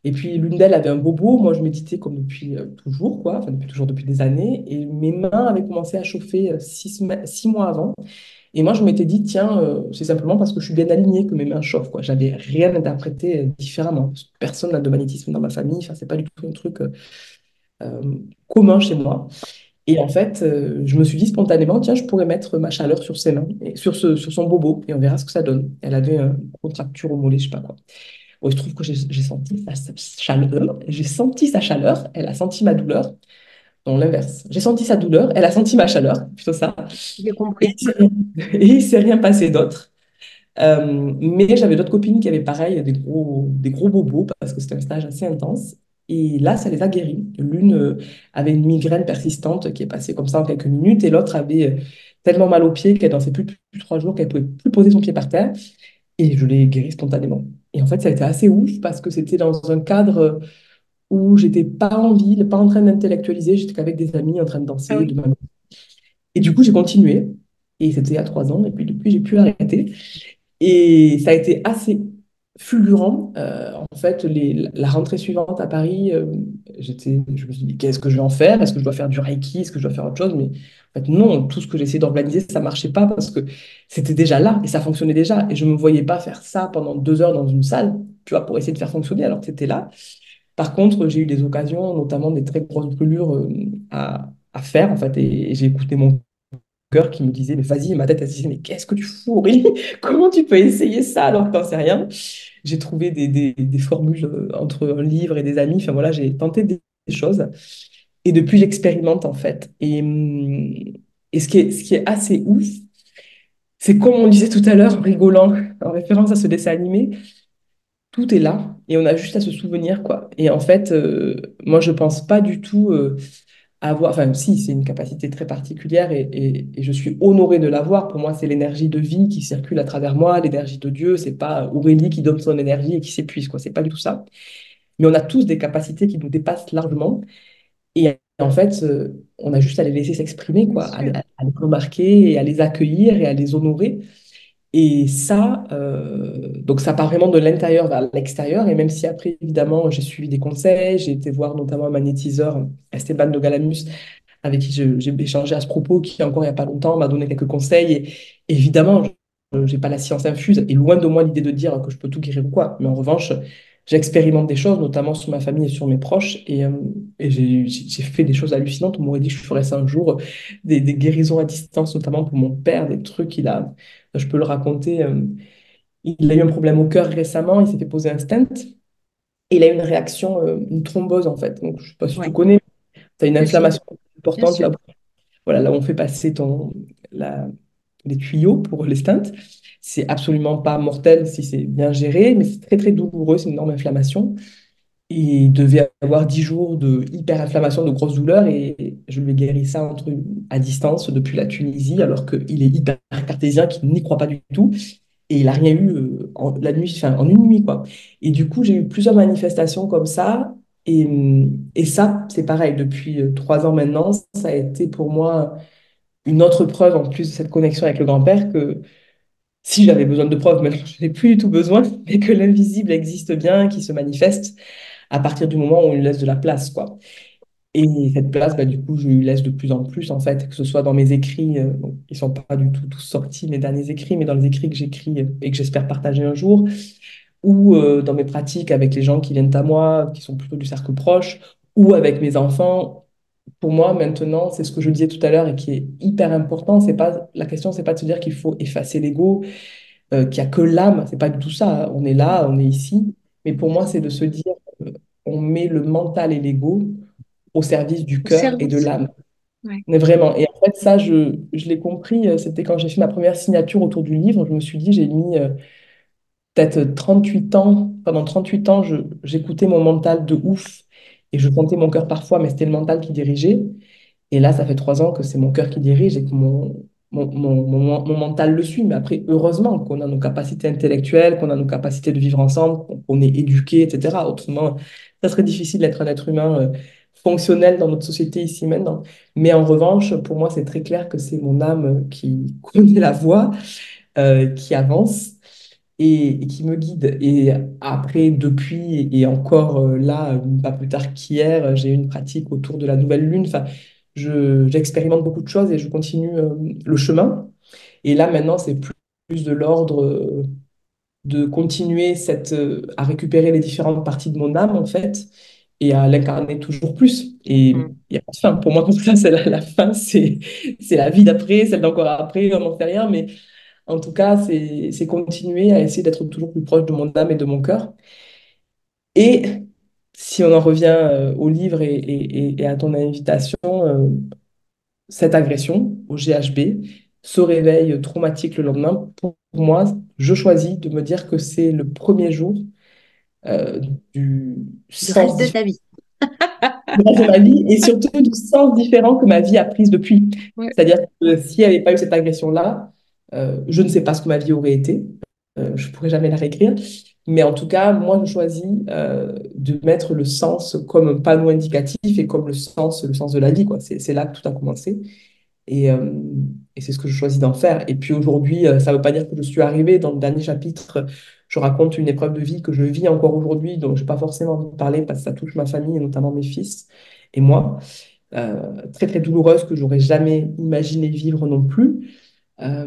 Et puis l'une d'elles avait un bobo, moi je méditais comme depuis toujours, quoi, enfin depuis toujours, depuis des années, et mes mains avaient commencé à chauffer 6 mois avant. Et moi je m'étais dit, tiens, c'est simplement parce que je suis bien alignée que mes mains chauffent, quoi. J'avais rien interprété différemment. Parce que personne n'a de magnétisme dans ma famille, enfin c'est pas du tout un truc euh, commun chez moi. Et en fait, je me suis dit spontanément, tiens, je pourrais mettre ma chaleur sur ses mains, et sur son bobo, et on verra ce que ça donne. Elle avait une contracture au mollet, je sais pas quoi. Bon, il se trouve que j'ai senti sa chaleur, j'ai senti sa chaleur, elle a senti ma douleur. Non, l'inverse. J'ai senti sa douleur, elle a senti ma chaleur, plutôt ça. J'ai Et compris. et il s'est rien passé d'autre. Mais j'avais d'autres copines qui avaient pareil, des gros bobos, parce que c'était un stage assez intense. Et là, ça les a guéris. L'une avait une migraine persistante qui est passée comme ça en quelques minutes, et l'autre avait tellement mal aux pieds qu'elle dansait plus 3 jours, qu'elle pouvait plus poser son pied par terre. Et je l'ai guérie spontanément. Et en fait, ça a été assez ouf parce que c'était dans un cadre où j'étais pas en ville, pas en train d'intellectualiser, j'étais qu'avec des amis en train de Ah danser, oui, de m'amuser. Et du coup, j'ai continué. Et c'était il y a 3 ans. Et puis depuis, j'ai pu arrêter. Et ça a été assez fulgurant. En fait, la rentrée suivante à Paris, je me suis dit, qu'est-ce que je vais en faire? Est-ce que je dois faire du Reiki? Est-ce que je dois faire autre chose? Mais en fait, non, tout ce que j'ai essayé d'organiser, ça ne marchait pas parce que c'était déjà là et ça fonctionnait déjà. Et je ne me voyais pas faire ça pendant 2 heures dans une salle, tu vois, pour essayer de faire fonctionner alors que c'était là. Par contre, j'ai eu des occasions, notamment des très grosses brûlures à faire, en fait, et j'ai écouté mon cœur qui me disait, mais vas-y, et ma tête, elle se disait, mais qu'est-ce que tu fous, Aurélie? Comment tu peux essayer ça alors que t'en sais rien? J'ai trouvé des formules entre un livre et des amis. Enfin voilà, j'ai tenté des choses. Et depuis, j'expérimente en fait. Et ce qui est assez ouf, c'est comme on disait tout à l'heure en rigolant, en référence à ce dessin animé, tout est là et on a juste à se souvenir, quoi. Et en fait, moi, je pense pas du tout avoir, enfin, si, c'est une capacité très particulière et je suis honorée de l'avoir. Pour moi, c'est l'énergie de vie qui circule à travers moi, l'énergie de Dieu. C'est pas Aurélie qui donne son énergie et qui s'épuise, quoi. C'est pas du tout ça. Mais on a tous des capacités qui nous dépassent largement. Et en fait, on a juste à les laisser s'exprimer, bien quoi, sûr. à les remarquer et à les accueillir et à les honorer. Et ça, donc ça part vraiment de l'intérieur vers l'extérieur. Et même si après, évidemment, j'ai suivi des conseils, j'ai été voir notamment un magnétiseur, Esteban de Galamus, avec qui j'ai échangé à ce propos, qui encore il n'y a pas longtemps m'a donné quelques conseils. Et évidemment, je n'ai pas la science infuse, et loin de moi l'idée de dire que je peux tout guérir ou quoi. Mais en revanche, j'expérimente des choses, notamment sur ma famille et sur mes proches, et j'ai fait des choses hallucinantes. On m'aurait dit que je ferais ça un jour, des guérisons à distance, notamment pour mon père, des trucs je peux le raconter. Il a eu un problème au cœur récemment, il s'est fait poser un stent, et il a eu une réaction, une thrombose en fait. Donc, je ne sais pas si tu Oui, connais, tu as une si, si, inflammation bien importante sûr. là, voilà, là où on fait passer les tuyaux pour les stents. C'est absolument pas mortel si c'est bien géré, mais c'est très très douloureux, c'est une énorme inflammation. Et il devait avoir 10 jours de hyperinflammation, de grosses douleurs, et je lui ai guéri ça à distance depuis la Tunisie, alors qu'il est hyper cartésien, qu'il n'y croit pas du tout. Et il n'a rien eu la nuit, enfin, en une nuit, quoi. Et du coup, j'ai eu plusieurs manifestations comme ça. Et ça, c'est pareil, depuis 3 ans maintenant, ça a été pour moi une autre preuve, en plus de cette connexion avec le grand-père, que si j'avais besoin de preuves, maintenant je n'ai plus du tout besoin, mais que l'invisible existe bien, qui se manifeste à partir du moment où on lui laisse de la place, quoi. Et cette place, bah, du coup, je lui laisse de plus en plus, en fait, que ce soit dans mes écrits, bon, ils ne sont pas du tout tous sortis, mes derniers écrits, mais dans les écrits que j'écris et que j'espère partager un jour, ou dans mes pratiques avec les gens qui viennent à moi, qui sont plutôt du cercle proche, ou avec mes enfants. Pour moi, maintenant, c'est ce que je disais tout à l'heure et qui est hyper important. C'est pas, la question, c'est pas de se dire qu'il faut effacer l'ego, qu'il n'y a que l'âme. C'est pas du tout ça, hein. On est là, on est ici. Mais pour moi, c'est de se dire on met le mental et l'ego au service du Au cœur et de service. l'âme. Ouais. Mais vraiment. Et en fait, ça, je l'ai compris. C'était quand j'ai fait ma première signature autour du livre. Je me suis dit, j'ai mis peut-être 38 ans. Pendant 38 ans, j'écoutais mon mental de ouf et je sentais mon cœur parfois, mais c'était le mental qui dirigeait. Et là, ça fait 3 ans que c'est mon cœur qui dirige et que mon mental le suit. Mais après, heureusement qu'on a nos capacités intellectuelles, qu'on a nos capacités de vivre ensemble, qu'on est éduqué, etc. Autrement, ça serait difficile d'être un être humain fonctionnel dans notre société ici maintenant. Mais en revanche, pour moi, c'est très clair que c'est mon âme qui connaît la voie, qui avance. et qui me guide. Et après, depuis, et encore là, pas plus tard qu'hier, j'ai une pratique autour de la nouvelle lune. Enfin, j'expérimente beaucoup de choses et je continue le chemin. Et là, maintenant, c'est plus de l'ordre de continuer à récupérer les différentes parties de mon âme, en fait, et à l'incarner toujours plus. Et il Mm. n'y a pas de fin. Pour moi, pour ça, c'est la fin, c'est la vie d'après, celle d'encore après, on n'en sait rien, mais en tout cas, c'est continuer à essayer d'être toujours plus proche de mon âme et de mon cœur. Et si on en revient au livre et à ton invitation, cette agression au GHB, ce réveil traumatique le lendemain, pour moi, je choisis de me dire que c'est le premier jour euh, du Du reste sens de différent ta vie. de ma vie et surtout du sens différent que ma vie a pris depuis. Ouais, C'est-à-dire que s'il n'y avait pas eu cette agression-là, je ne sais pas ce que ma vie aurait été. Je ne pourrais jamais la réécrire. Mais en tout cas, moi, je choisis de mettre le sens comme un panneau indicatif et comme le sens de la vie, quoi. C'est là que tout a commencé. Et, euh, et c'est ce que je choisis d'en faire. Et puis aujourd'hui, ça ne veut pas dire que je suis arrivée. Dans le dernier chapitre, je raconte une épreuve de vie que je vis encore aujourd'hui, dont je n'ai pas forcément envie de parler parce que ça touche ma famille, et notamment mes fils et moi. Très, très douloureuse que j'aurais jamais imaginé vivre non plus.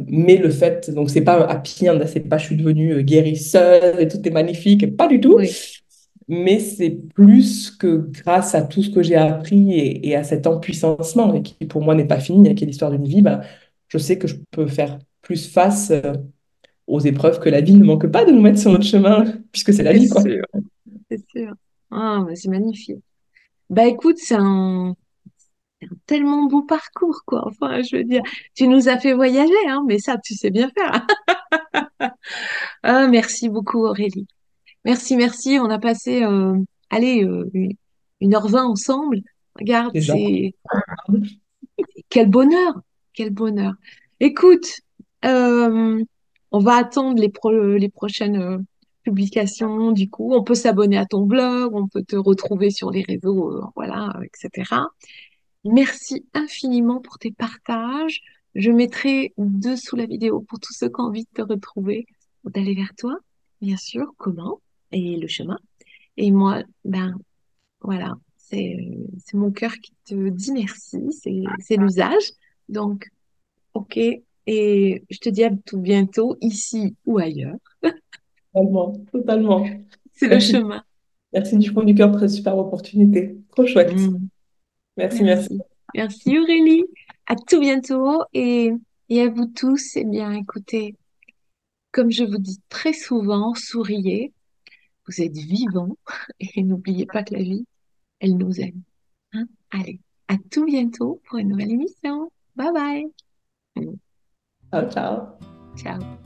Mais le fait, donc c'est pas un happy end, c'est pas je suis devenue guérisseuse et tout est magnifique, pas du tout. oui, Mais c'est plus que grâce à tout ce que j'ai appris et à cet empuissancement, et qui pour moi n'est pas fini, qui est l'histoire d'une vie, bah, je sais que je peux faire plus face aux épreuves que la vie ne manque pas de nous mettre sur notre chemin, puisque c'est la c'est vie, quoi. sûr, c'est sûr. Ah, mais c'est magnifique. Bah écoute, c'est un tellement beau parcours, quoi. Enfin, je veux dire, tu nous as fait voyager, hein, mais ça, tu sais bien faire. Ah, merci beaucoup, Aurélie. Merci, merci. On a passé, allez, 1h20 ensemble. Regarde, Déjà. c'est quel bonheur, quel bonheur. Écoute, euh, on va attendre les prochaines publications. Du coup, on peut s'abonner à ton blog, on peut te retrouver sur les réseaux, voilà, etc. Merci infiniment pour tes partages. Je mettrai dessous la vidéo pour tous ceux qui ont envie de te retrouver, d'aller vers toi, bien sûr, comment et le chemin. Et moi, ben voilà, c'est mon cœur qui te dit merci, c'est l'usage. Donc, ok, et je te dis à tout bientôt, ici ou ailleurs. Totalement, totalement. C'est le Merci, chemin. merci du fond du cœur, très super opportunité. Trop chouette. Mm, Merci, merci. merci. Merci Aurélie. À tout bientôt et à vous tous, eh bien, écoutez, comme je vous dis très souvent, souriez, vous êtes vivants et n'oubliez pas que la vie, elle nous aime. Hein. Allez, à tout bientôt pour une nouvelle émission. Bye bye. Mm, Ciao, ciao. ciao.